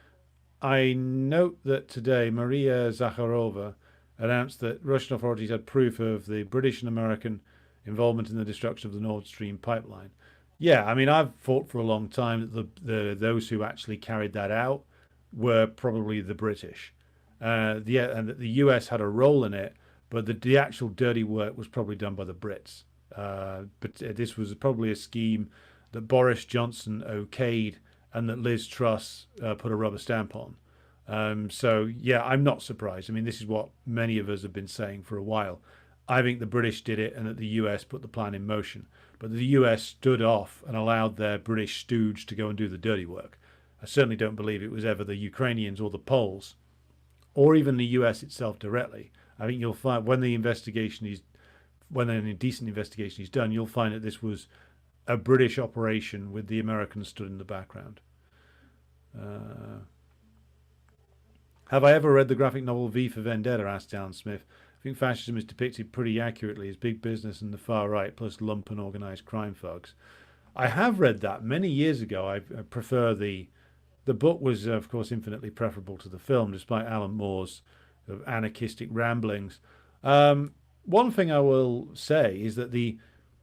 [SPEAKER 2] I note that today Maria Zakharova announced that Russian authorities had proof of the British and American involvement in the destruction of the Nord Stream pipeline. Yeah, I mean, I've thought for a long time that those who actually carried that out were probably the British. And that the US had a role in it, but the actual dirty work was probably done by the Brits. But this was probably a scheme that Boris Johnson okayed and that Liz Truss put a rubber stamp on. So, yeah, I'm not surprised. I mean, this is what many of us have been saying for a while. I think the British did it and that the US put the plan in motion. But the US stood off and allowed their British stooge to go and do the dirty work. I certainly don't believe it was ever the Ukrainians or the Poles or even the US itself directly. I think you'll find when an indecent investigation is done, you'll find that this was a British operation with the Americans stood in the background. Have I ever read the graphic novel V for Vendetta? Asked Alan Smith. I think fascism is depicted pretty accurately as big business and the far right, plus lumpen organised crime thugs. I have read that many years ago. I prefer the book was, of course, infinitely preferable to the film, despite Alan Moore's anarchistic ramblings. One thing I will say is that the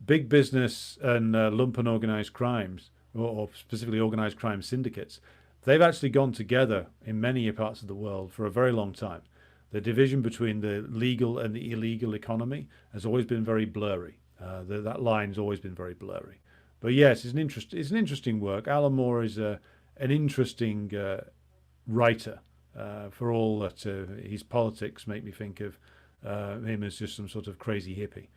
[SPEAKER 2] big business and lumpen organised crimes, or specifically organised crime syndicates, they've actually gone together in many parts of the world for a very long time. The division between the legal and the illegal economy has always been very blurry. That line's always been very blurry. But yes, it's an interesting work. Alan Moore is an interesting writer. For all that his politics make me think of him as just some sort of crazy hippie.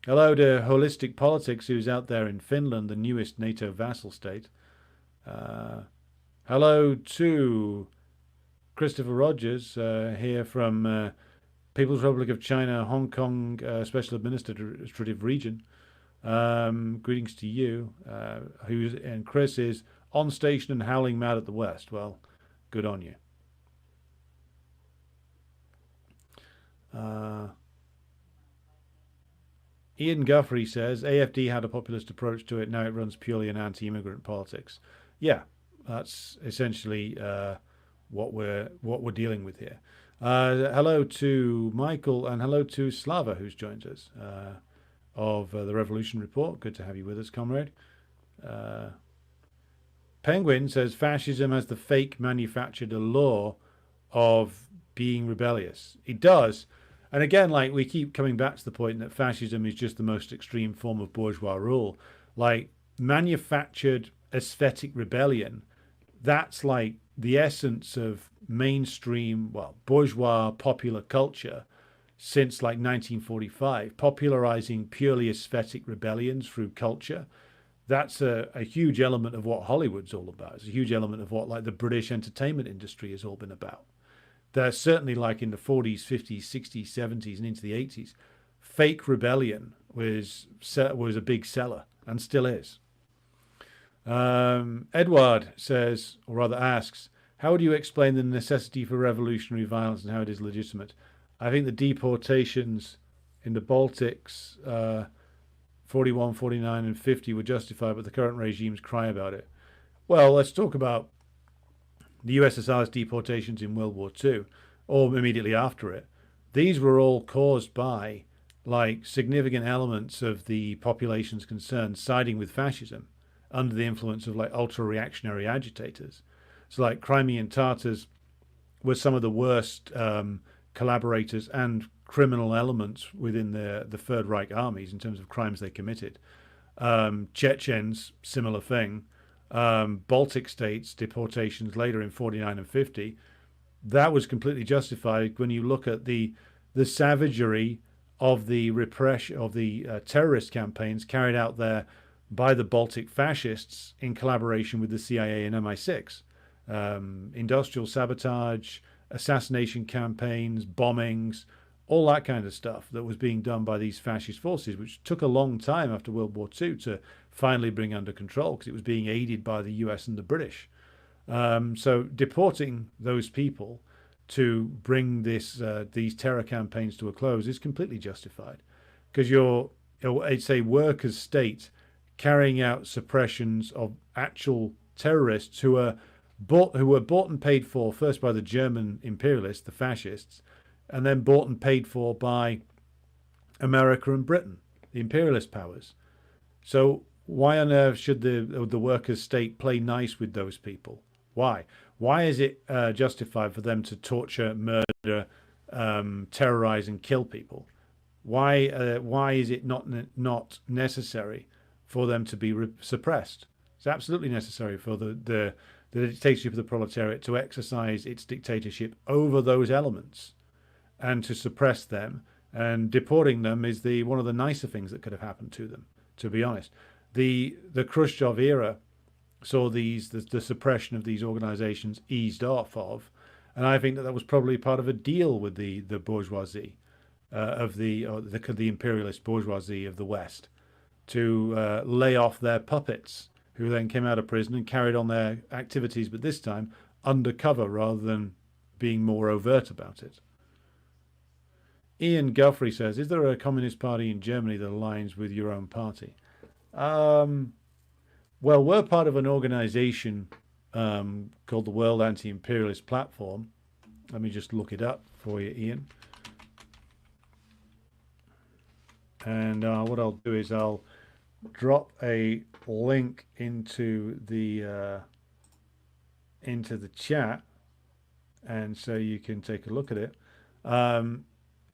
[SPEAKER 2] Hello to Holistic Politics, who's out there in Finland, the newest NATO vassal state. Hello to Christopher Rogers here from People's Republic of China, Hong Kong Special Administrative Region. Greetings to you. And Chris is on station and howling mad at the West. Well, good on you. Ian Guthrie says AFD had a populist approach to it. Now it runs purely an anti-immigrant politics. Yeah, that's essentially what we're dealing with here. Hello to Michael and hello to Slava, who's joined us of the Revolution Report. Good to have you with us, comrade. Penguin says fascism has the fake manufactured allure of being rebellious. It does. And again, like we keep coming back to the point that fascism is just the most extreme form of bourgeois rule. Like manufactured aesthetic rebellion, that's like the essence of mainstream, bourgeois popular culture since like 1945, popularizing purely aesthetic rebellions through culture. That's a huge element of what Hollywood's all about. It's a huge element of what like the British entertainment industry has all been about. There's certainly like in the 40s, 50s, 60s, 70s, and into the 80s, fake rebellion was a big seller and still is. Edward says, or rather asks, how would you explain the necessity for revolutionary violence and how it is legitimate? I think the deportations in the Baltics, 41, 49, and 50 were justified, but the current regimes cry about it. Well, let's talk about the USSR's deportations in World War II, or immediately after it. These were all caused by like significant elements of the populations concerned siding with fascism under the influence of like ultra-reactionary agitators. So like Crimean Tatars were some of the worst collaborators and criminal elements within the Third Reich armies in terms of crimes they committed. Chechens, similar thing. Baltic states, deportations later in 49 and 50, that was completely justified when you look at the savagery of the repression of the terrorist campaigns carried out there by the Baltic fascists in collaboration with the CIA and MI6. Industrial sabotage, assassination campaigns, bombings, all that kind of stuff that was being done by these fascist forces, which took a long time after World War II to finally bring under control because it was being aided by the US and the British. So deporting those people to bring these terror campaigns to a close is completely justified, because it's a workers' state carrying out suppressions of actual terrorists who were bought and paid for first by the German imperialists, the fascists, and then bought and paid for by America and Britain, the imperialist powers. So why on earth should the workers' state play nice with those people? Why? Why is it justified for them to torture, murder, terrorize, and kill people? Why is it not necessary for them to be suppressed? It's absolutely necessary for the dictatorship of the proletariat to exercise its dictatorship over those elements and to suppress them. And deporting them is one of the nicer things that could have happened to them, to be honest. The Khrushchev era saw the suppression of these organizations eased off of, and I think that was probably part of a deal with the bourgeoisie of the imperialist bourgeoisie of the West to lay off their puppets, who then came out of prison and carried on their activities, but this time undercover rather than being more overt about it. Ian Guthrie says, is there a communist party in Germany that aligns with your own party? Well, we're part of an organization called the World Anti-Imperialist Platform. Let me just look it up for you, Ian. And what I'll do is I'll drop a link into the chat, and so you can take a look at it.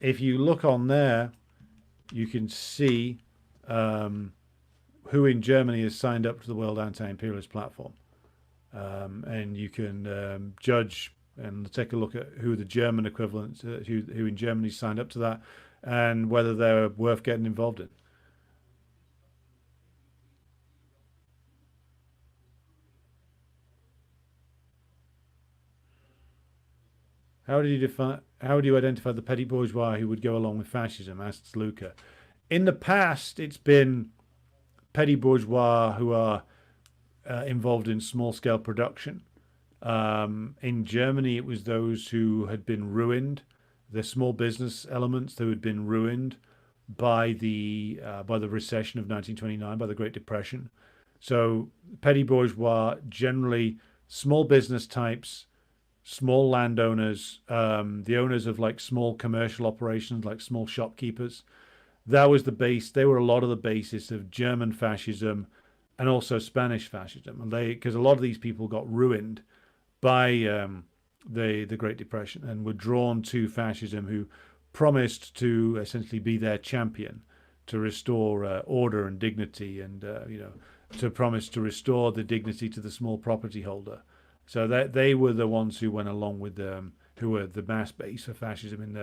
[SPEAKER 2] If you look on there, you can see who in Germany has signed up to the World Anti-Imperialist Platform, and you can judge and take a look at who the German equivalent, who in Germany signed up to that, and whether they're worth getting involved in. How do you identify the petty bourgeois who would go along with fascism? Asks Luca. In the past, it's been petty bourgeois who are involved in small-scale production. In Germany, it was those who had been ruined, the small business elements who had been ruined by the recession of 1929, by the Great Depression. So petty bourgeois, generally small business types, small landowners, the owners of like small commercial operations, like small shopkeepers. That was the base. They were a lot of the basis of German fascism and also Spanish fascism. And because a lot of these people got ruined by the Great Depression and were drawn to fascism, who promised to essentially be their champion, to restore order and dignity, and to promise to restore the dignity to the small property holder. So that they were the ones who went along with who were the mass base of fascism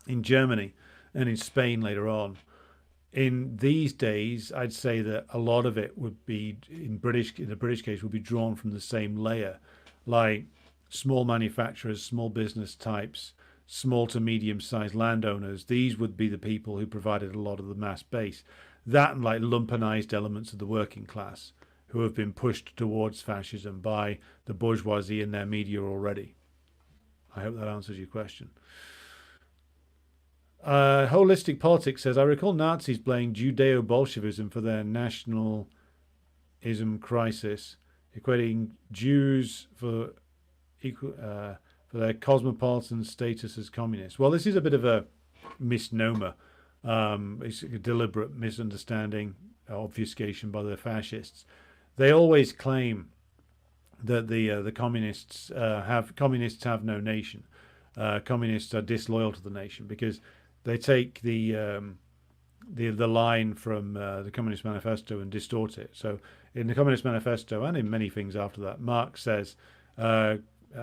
[SPEAKER 2] in Germany and in Spain later on. In these days, I'd say that a lot of it would be in the British case would be drawn from the same layer, like small manufacturers, small business types, small to medium-sized landowners. These would be the people who provided a lot of the mass base. That and like lumpenized elements of the working class, who have been pushed towards fascism by the bourgeoisie and their media already. I hope that answers your question. Holistic Politics says, I recall Nazis blaming Judeo-Bolshevism for their nationalism crisis, equating Jews for their cosmopolitan status as communists. Well, this is a bit of a misnomer. It's a deliberate misunderstanding, obfuscation by the fascists. They always claim that the communists have no nation. Communists are disloyal to the nation because they take the line from the Communist Manifesto and distort it. So in the Communist Manifesto and in many things after that, Marx says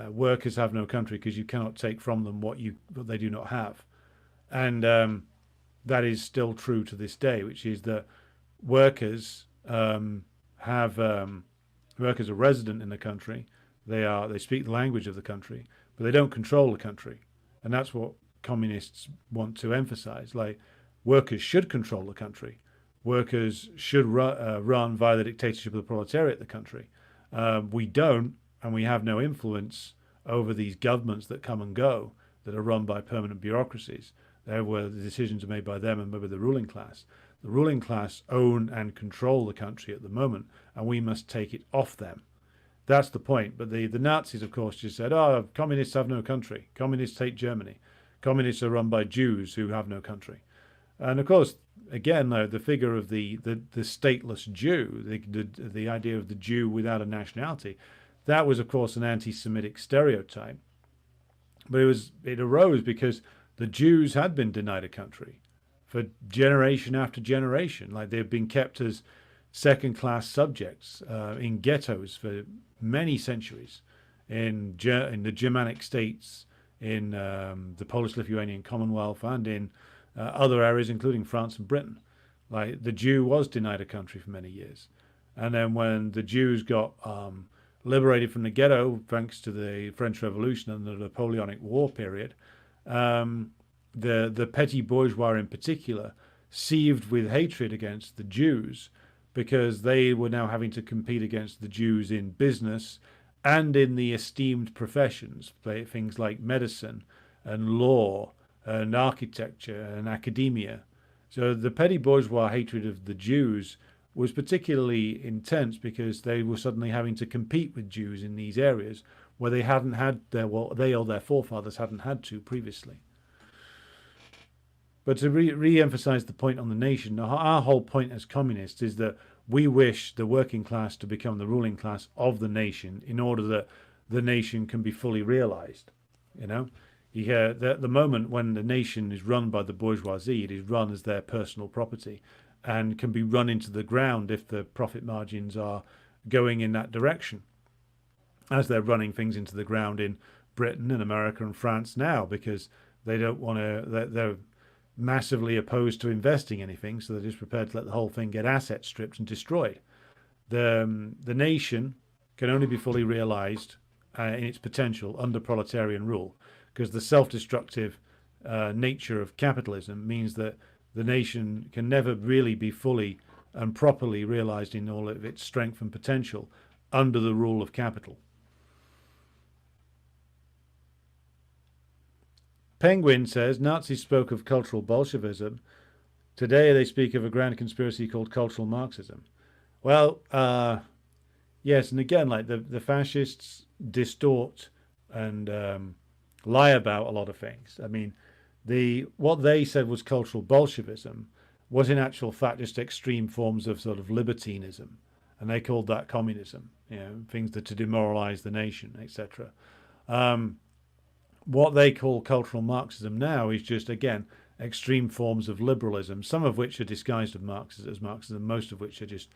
[SPEAKER 2] workers have no country because you cannot take from them what they do not have, and that is still true to this day, which is that workers workers are resident in the country. They speak the language of the country, but they don't control the country, and that's what communists want to emphasize. Like, workers should control the country. Workers should run via the dictatorship of the proletariat the country. We don't, and we have no influence over these governments that come and go, that are run by permanent bureaucracies. There where the decisions are made by them and by the ruling class. The ruling class own and control the country at the moment, and we must take it off them. That's the point. But the Nazis, of course, just said, oh, communists have no country. Communists hate Germany. Communists are run by Jews who have no country. And of course, again, though, the figure of the stateless Jew, the idea of the Jew without a nationality, that was, of course, an anti-Semitic stereotype. But it arose because the Jews had been denied a country for generation after generation. Like they've been kept as second-class subjects in ghettos for many centuries, in the Germanic states, in the Polish-Lithuanian Commonwealth, and in other areas, including France and Britain. Like the Jew was denied a country for many years. And then when the Jews got liberated from the ghetto, thanks to the French Revolution and the Napoleonic War period, the petty bourgeois in particular seethed with hatred against the Jews, because they were now having to compete against the Jews in business and in the esteemed professions, things like medicine and law and architecture and academia. So the petty bourgeois hatred of the Jews was particularly intense because they were suddenly having to compete with Jews in these areas where they hadn't had they or their forefathers hadn't had to previously. But to re-emphasize the point on the nation, our whole point as communists is that we wish the working class to become the ruling class of the nation in order that the nation can be fully realized. You know, at the moment when the nation is run by the bourgeoisie, it is run as their personal property and can be run into the ground if the profit margins are going in that direction, as they're running things into the ground in Britain and America and France now, because they don't want to, they're massively opposed to investing anything, so they're just prepared to let the whole thing get asset stripped and destroyed. The nation can only be fully realized in its potential under proletarian rule, because the self-destructive nature of capitalism means that the nation can never really be fully and properly realized in all of its strength and potential under the rule of capital. Penguin says, Nazis spoke of cultural Bolshevism. Today they speak of a grand conspiracy called cultural Marxism. Well, yes, and again, like the fascists distort and lie about a lot of things. I mean, what they said was cultural Bolshevism was in actual fact just extreme forms of sort of libertinism, and they called that communism. You know, things that to demoralize the nation, etc. What they call cultural Marxism now is just, again, extreme forms of liberalism, some of which are disguised as Marxism, most of which are just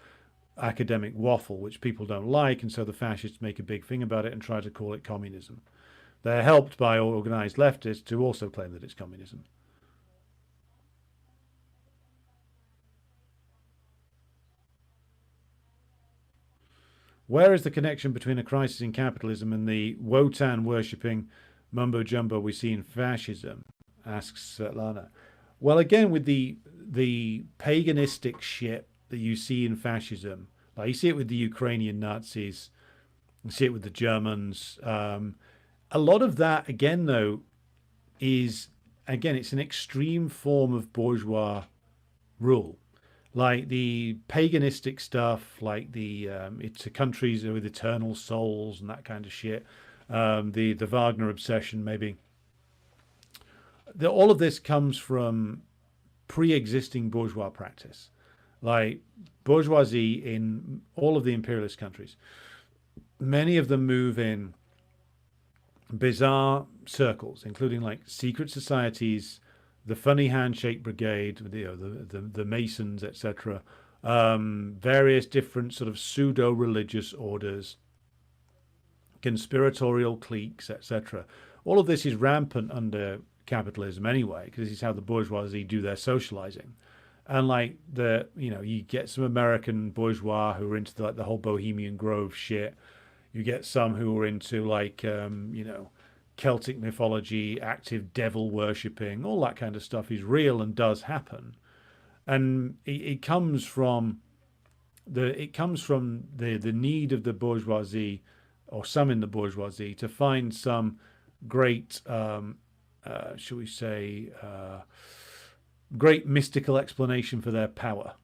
[SPEAKER 2] academic waffle, which people don't like, and so the fascists make a big thing about it and try to call it communism. They're helped by organized leftists who also claim that it's communism. Where is the connection between a crisis in capitalism and the Wotan worshipping mumbo jumbo we see in fascism? Asks Svetlana. Well, again, with the paganistic shit that you see in fascism, like you see it with the Ukrainian Nazis, you see it with the Germans. A lot of that, again, though, is, again, it's an extreme form of bourgeois rule. Like the paganistic stuff, like it's countries with eternal souls and that kind of shit. The Wagner obsession, maybe. All of this comes from pre-existing bourgeois practice. Like bourgeoisie in all of the imperialist countries, many of them move in bizarre circles, including like secret societies, the funny handshake brigade, the Masons, etc. Various different sort of pseudo-religious orders, conspiratorial cliques, etc. All of this is rampant under capitalism anyway, because this is how the bourgeoisie do their socializing. And like you get some American bourgeois who are into the whole Bohemian Grove shit. You get some who are into like Celtic mythology, active devil worshipping, all that kind of stuff is real and does happen. And it comes from the need of the bourgeoisie or some in the bourgeoisie, to find some great, shall we say, great mystical explanation for their power.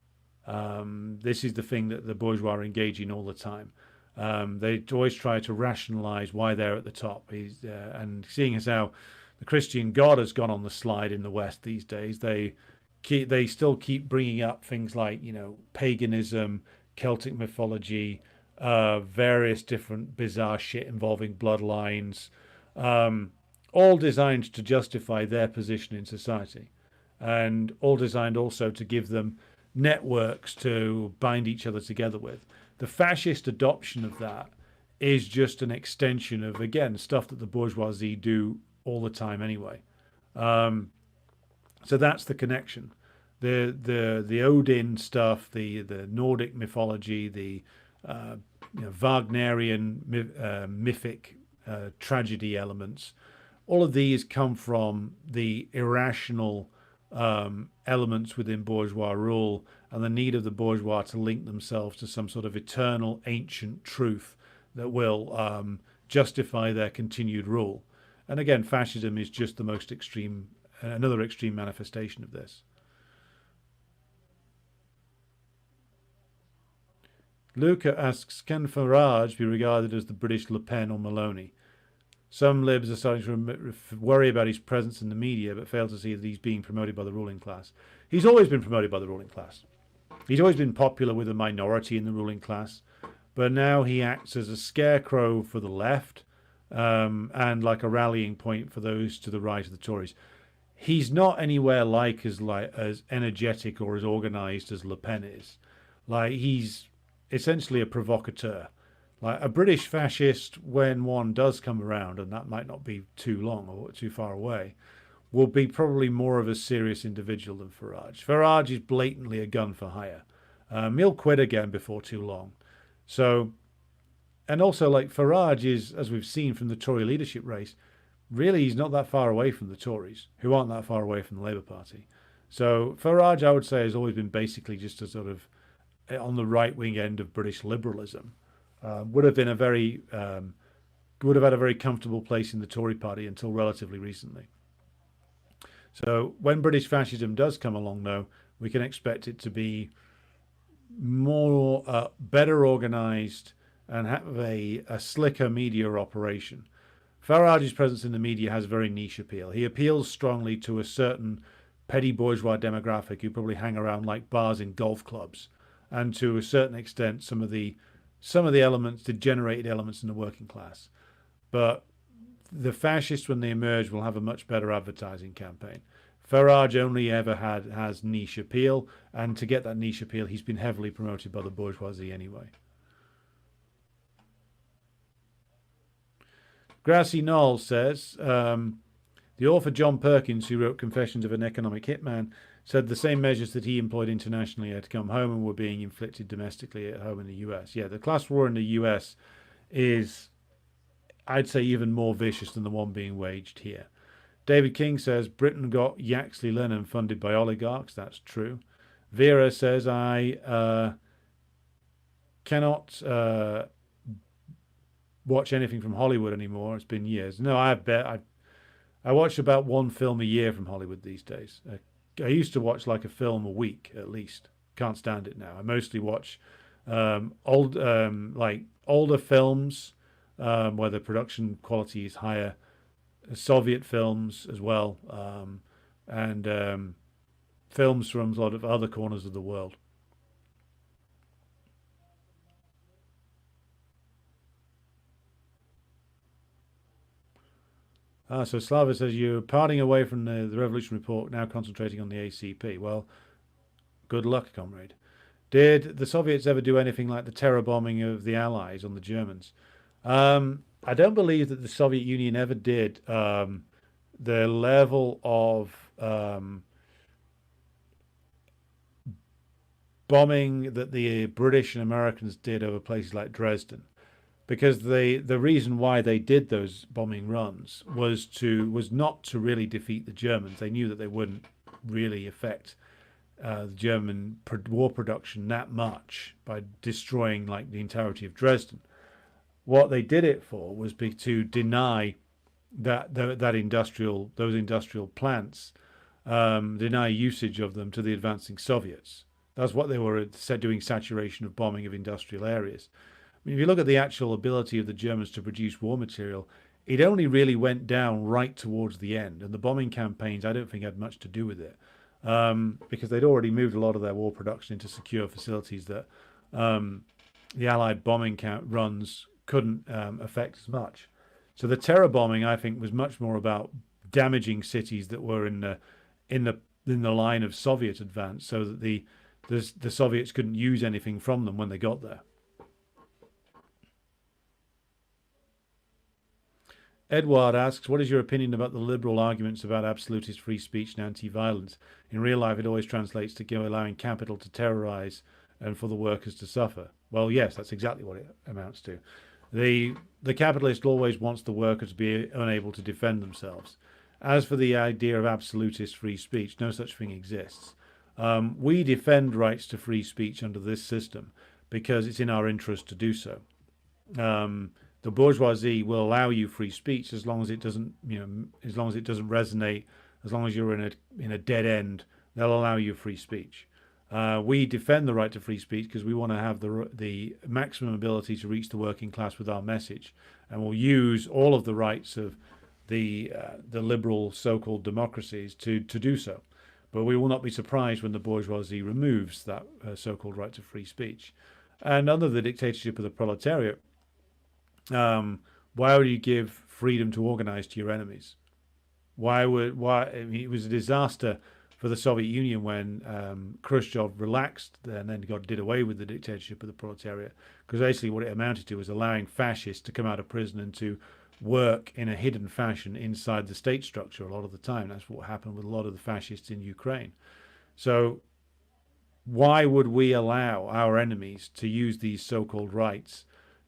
[SPEAKER 2] This is the thing that the bourgeois are engaging all the time. They always try to rationalize why they're at the top. And seeing as how the Christian God has gone on the slide in the West these days, they still keep bringing up things like, paganism, Celtic mythology, various different bizarre shit involving bloodlines, all designed to justify their position in society, and all designed also to give them networks to bind each other together with. The fascist adoption of that is just an extension of, again, stuff that the bourgeoisie do all the time anyway. So that's the connection. The Odin stuff, the Nordic mythology, the Wagnerian mythic tragedy elements, all of these come from the irrational elements within bourgeois rule and the need of the bourgeois to link themselves to some sort of eternal ancient truth that will justify their continued rule. And again, fascism is just the most extreme, another extreme manifestation of this. Luca asks, can Farage be regarded as the British Le Pen or Maloney? Some libs are starting to worry about his presence in the media, but fail to see that he's being promoted by the ruling class. He's always been promoted by the ruling class. He's always been popular with a minority in the ruling class, but now he acts as a scarecrow for the left, and like a rallying point for those to the right of the Tories. He's not anywhere as energetic or as organised as Le Pen is. Like, he's essentially a provocateur. Like a British fascist, when one does come around, and that might not be too long or too far away, will be probably more of a serious individual than Farage. Farage is blatantly a gun for hire. He'll quit again before too long. So, and also, like, Farage is, as we've seen from the Tory leadership race, really he's not that far away from the Tories, who aren't that far away from the Labour Party. So Farage, I would say, has always been basically just a sort of on the right-wing end of British liberalism. Would have had a very comfortable place in the Tory party until relatively recently. So when British fascism does come along, though, we can expect it to be more better organised and have a slicker media operation. Farage's presence in the media has very niche appeal. He appeals strongly to a certain petty bourgeois demographic who probably hang around like bars in golf clubs, and to a certain extent some of the elements, degenerated elements in the working class. But the fascists, when they emerge, will have a much better advertising campaign. Farage only ever has niche appeal, and to get that niche appeal, he's been heavily promoted by the bourgeoisie anyway. Grassy Knoll says, the author John Perkins, who wrote Confessions of an Economic Hitman, said the same measures that he employed internationally had come home and were being inflicted domestically at home in the US. Yeah, the class war in the US is, I'd say, even more vicious than the one being waged here. David King says, Britain got Yaxley Lennon funded by oligarchs. That's true. Vera says, I cannot watch anything from Hollywood anymore. It's been years. No, I bet. I watch about one film a year from Hollywood these days. I used to watch like a film a week at least. Can't stand it now. I mostly watch older films where the production quality is higher, Soviet films as well, and films from a lot of other corners of the world. So Slava says, you're parting away from the Revolution Report, now concentrating on the ACP. Well, good luck, comrade. Did the Soviets ever do anything like the terror bombing of the Allies on the Germans? I don't believe that the Soviet Union ever did the level of bombing that the British and Americans did over places like Dresden. Because the reason why they did those bombing runs was not to really defeat the Germans. They knew that they wouldn't really affect the German war production that much by destroying like the entirety of Dresden. What they did it for was to deny those industrial plants, deny usage of them to the advancing Soviets. That's what they were doing, saturation of bombing of industrial areas. I mean, if you look at the actual ability of the Germans to produce war material, it only really went down right towards the end, and the bombing campaigns I don't think had much to do with it, because they'd already moved a lot of their war production into secure facilities that the Allied bombing runs couldn't affect as much. So the terror bombing, I think, was much more about damaging cities that were in the line of Soviet advance, so that the Soviets couldn't use anything from them when they got there. Edward asks, what is your opinion about the liberal arguments about absolutist free speech and anti-violence? In real life, it always translates to allowing capital to terrorize and for the workers to suffer. Well, yes, that's exactly what it amounts to. The capitalist always wants the worker to be unable to defend themselves. As for the idea of absolutist free speech, no such thing exists. We defend rights to free speech under this system because it's in our interest to do so. The bourgeoisie will allow you free speech as long as it doesn't, as long as it doesn't resonate, as long as you're in a dead end, they'll allow you free speech. We defend the right to free speech because we want to have the maximum ability to reach the working class with our message, and we'll use all of the rights of the liberal so-called democracies to do so. But we will not be surprised when the bourgeoisie removes that so-called right to free speech. And under the dictatorship of the proletariat, why would you give freedom to organize to your enemies? I mean, it was a disaster for the Soviet Union when Khrushchev relaxed and then did away with the dictatorship of the proletariat, because basically what it amounted to was allowing fascists to come out of prison and to work in a hidden fashion inside the state structure a lot of the time. That's what happened with a lot of the fascists in Ukraine. So why would we allow our enemies to use these so-called rights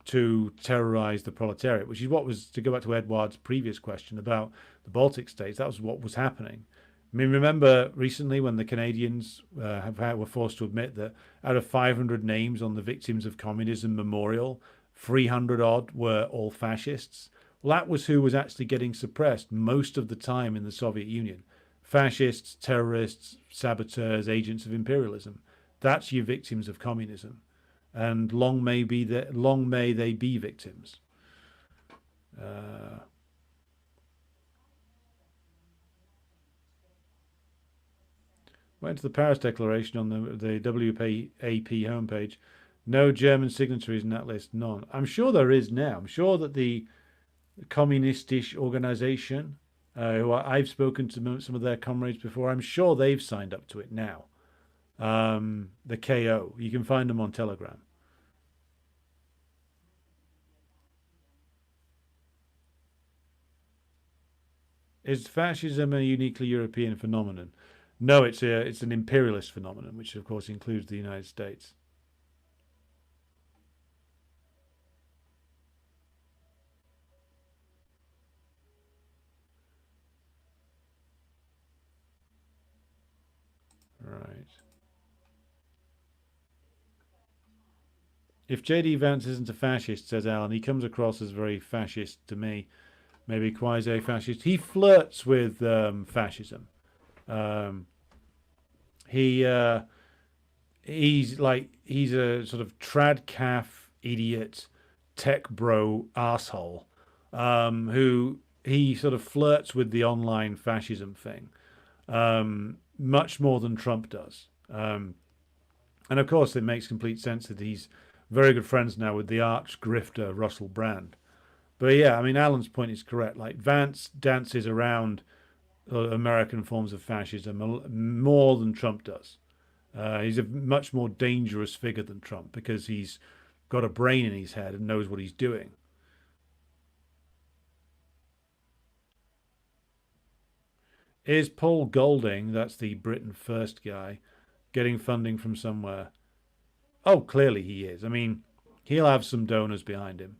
[SPEAKER 2] to terrorize the proletariat, which is what was, to go back to Edward's previous question about the Baltic states, that was what was happening. I mean, remember recently when the Canadians were forced to admit that out of 500 names on the Victims of Communism Memorial, 300 odd were all fascists. Well, that was who was actually getting suppressed most of the time in the Soviet Union. Fascists, terrorists, saboteurs, agents of imperialism. That's your victims of communism. And long may they be victims. Went to the Paris Declaration on the WAP homepage. No German signatories in that list. None. I'm sure there is now. I'm sure that the communistisch organization, who I've spoken to some of their comrades before, I'm sure they've signed up to it now. The KO. You can find them on Telegram. Is fascism a uniquely European phenomenon? No, it's an imperialist phenomenon, which of course includes the United States. Right. If J.D. Vance isn't a fascist, says Alan, he comes across as very fascist to me. Maybe quasi-fascist. He flirts with fascism. Um, he he's a sort of trad calf idiot tech bro asshole, who he sort of flirts with the online fascism thing, much more than Trump does. And of course, it makes complete sense that he's very good friends now with the arch grifter Russell Brand. But yeah, I mean, Alan's point is correct. Like, Vance dances around American forms of fascism more than Trump does. He's a much more dangerous figure than Trump because he's got a brain in his head and knows what he's doing. Is Paul Golding, that's the Britain First guy, getting funding from somewhere? Oh, clearly he is. I mean, he'll have some donors behind him.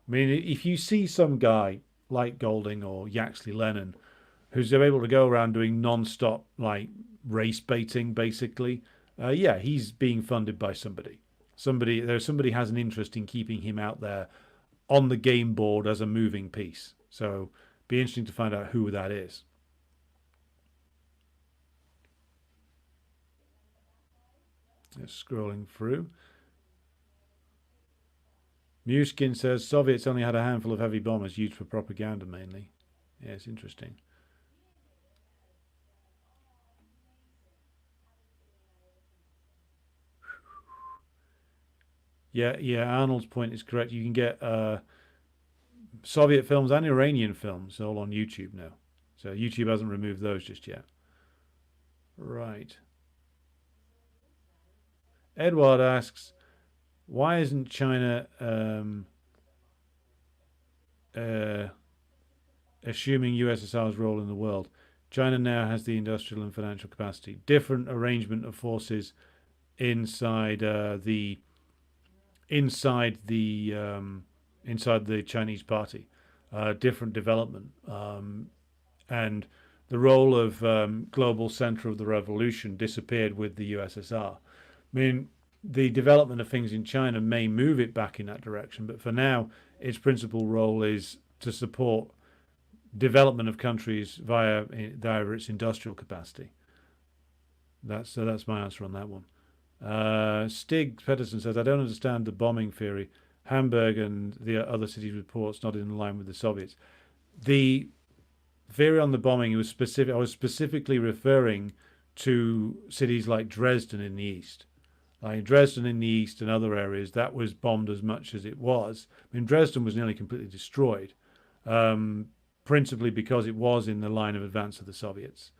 [SPEAKER 2] I mean, if you see some guy like Golding or Yaxley Lennon who's able to go around doing non-stop like race baiting, basically, yeah, he's being funded by somebody. Somebody has an interest in keeping him out there on the game board as a moving piece. So be interesting to find out who that is. Just scrolling through. Muskin says Soviets only had a handful of heavy bombers used for propaganda mainly. Yeah, it's interesting. Yeah, Arnold's point is correct. You can get Soviet films and Iranian films all on YouTube now. So YouTube hasn't removed those just yet. Right. Edward asks, why isn't China assuming USSR's role in the world? China now has the industrial and financial capacity. Different arrangement of forces inside inside the Chinese party. Different development, and the role of global center of the revolution disappeared with the USSR. I mean, the development of things in China may move it back in that direction, but for now, its principal role is to support development of countries via its industrial capacity. That's my answer on that one. Stig Pedersen says, I don't understand the bombing theory. Hamburg and the other cities' reports not in line with the Soviets. The theory on the bombing was specific. I was specifically referring to cities like Dresden in the east. Like Dresden in the east and other areas, that was bombed as much as it was. I mean, Dresden was nearly completely destroyed, principally because it was in the line of advance of the Soviets.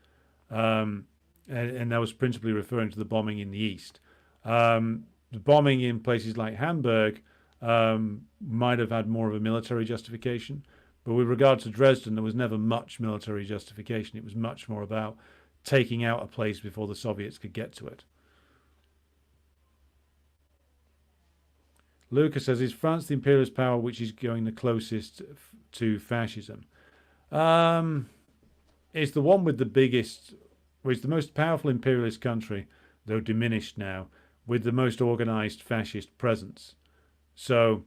[SPEAKER 2] And that was principally referring to the bombing in the east. The bombing in places like Hamburg might have had more of a military justification. But with regard to Dresden, there was never much military justification. It was much more about taking out a place before the Soviets could get to it. Lucas says, is France the imperialist power which is going the closest to fascism? It's the one with the biggest, well, it's the most powerful imperialist country, though diminished now, with the most organized fascist presence. So,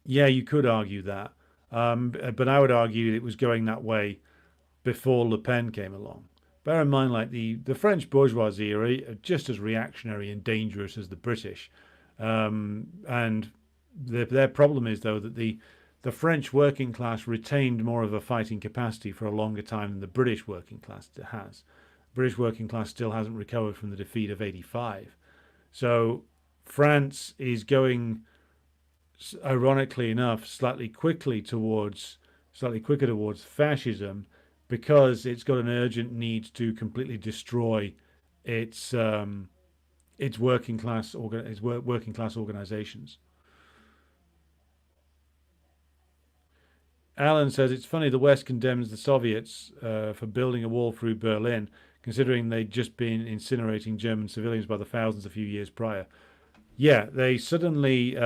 [SPEAKER 2] yeah, you could argue that. But I would argue it was going that way before Le Pen came along. Bear in mind, like the French bourgeoisie are just as reactionary and dangerous as the British. And their problem is, though, that the French working class retained more of a fighting capacity for a longer time than the British working class has. The British working class still hasn't recovered from the defeat of '85. So France is going, ironically enough, slightly quicker towards fascism because it's got an urgent need to completely destroy its working class organizations. Alan says it's funny the West condemns the Soviets for building a wall through Berlin, considering they'd just been incinerating German civilians by the thousands a few years prior. Yeah, they suddenly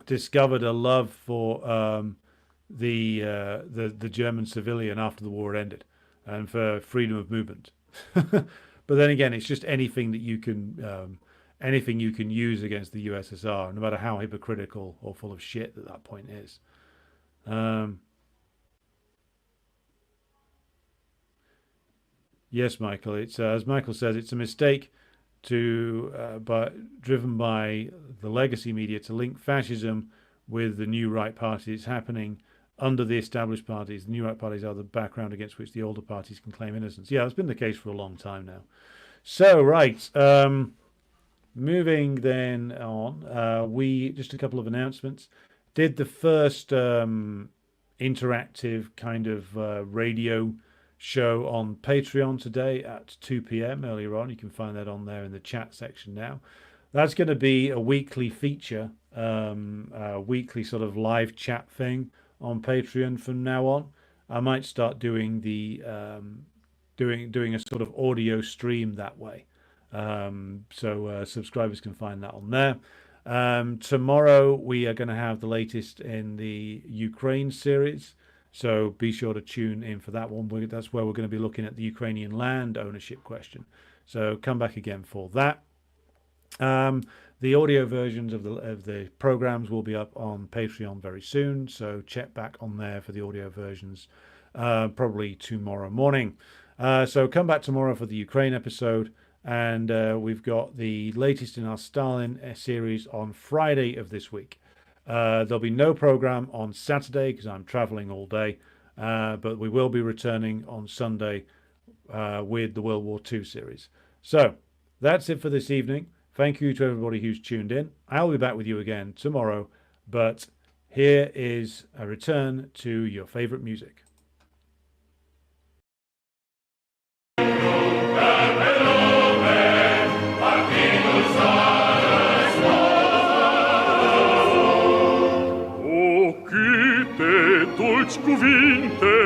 [SPEAKER 2] discovered a love for the German civilian after the war ended, and for freedom of movement. But then again, it's just anything you can use against the USSR, no matter how hypocritical or full of shit that point is. Yes, Michael. It's as Michael says, it's a mistake driven by the legacy media to link fascism with the new right party. It's happening under the established parties. The new right parties are the background against which the older parties can claim innocence. Yeah, it's been the case for a long time now. So, right. Moving then on, we just a couple of announcements. Did the first interactive kind of radio show on Patreon today at 2 p.m. earlier on. You can find that on there in the chat section now. That's going to be a weekly feature, a weekly sort of live chat thing on Patreon from now on. I might start doing the doing a sort of audio stream that way. So subscribers can find that on there. Tomorrow we are going to have the latest in the Ukraine series, so be sure to tune in for that one. That's where we're going to be looking at the Ukrainian land ownership question. So come back again for that. The audio versions of the programs will be up on Patreon very soon, so check back on there for the audio versions, probably tomorrow morning. So come back tomorrow for the Ukraine episode, and we've got the latest in our Stalin series on Friday of this week. There'll be no program on Saturday because I'm traveling all day, but we will be returning on Sunday with the World War II series. So that's it for this evening. Thank you to everybody who's tuned in. I'll be back with you again tomorrow, but here is a return to your favorite music.
[SPEAKER 1] Dulci cuvinte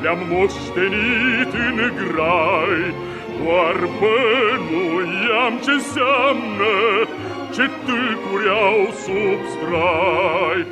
[SPEAKER 1] le-am moștenit în grai, doar bănuiam ce-nseamnă ce tâlcuri au sub strai.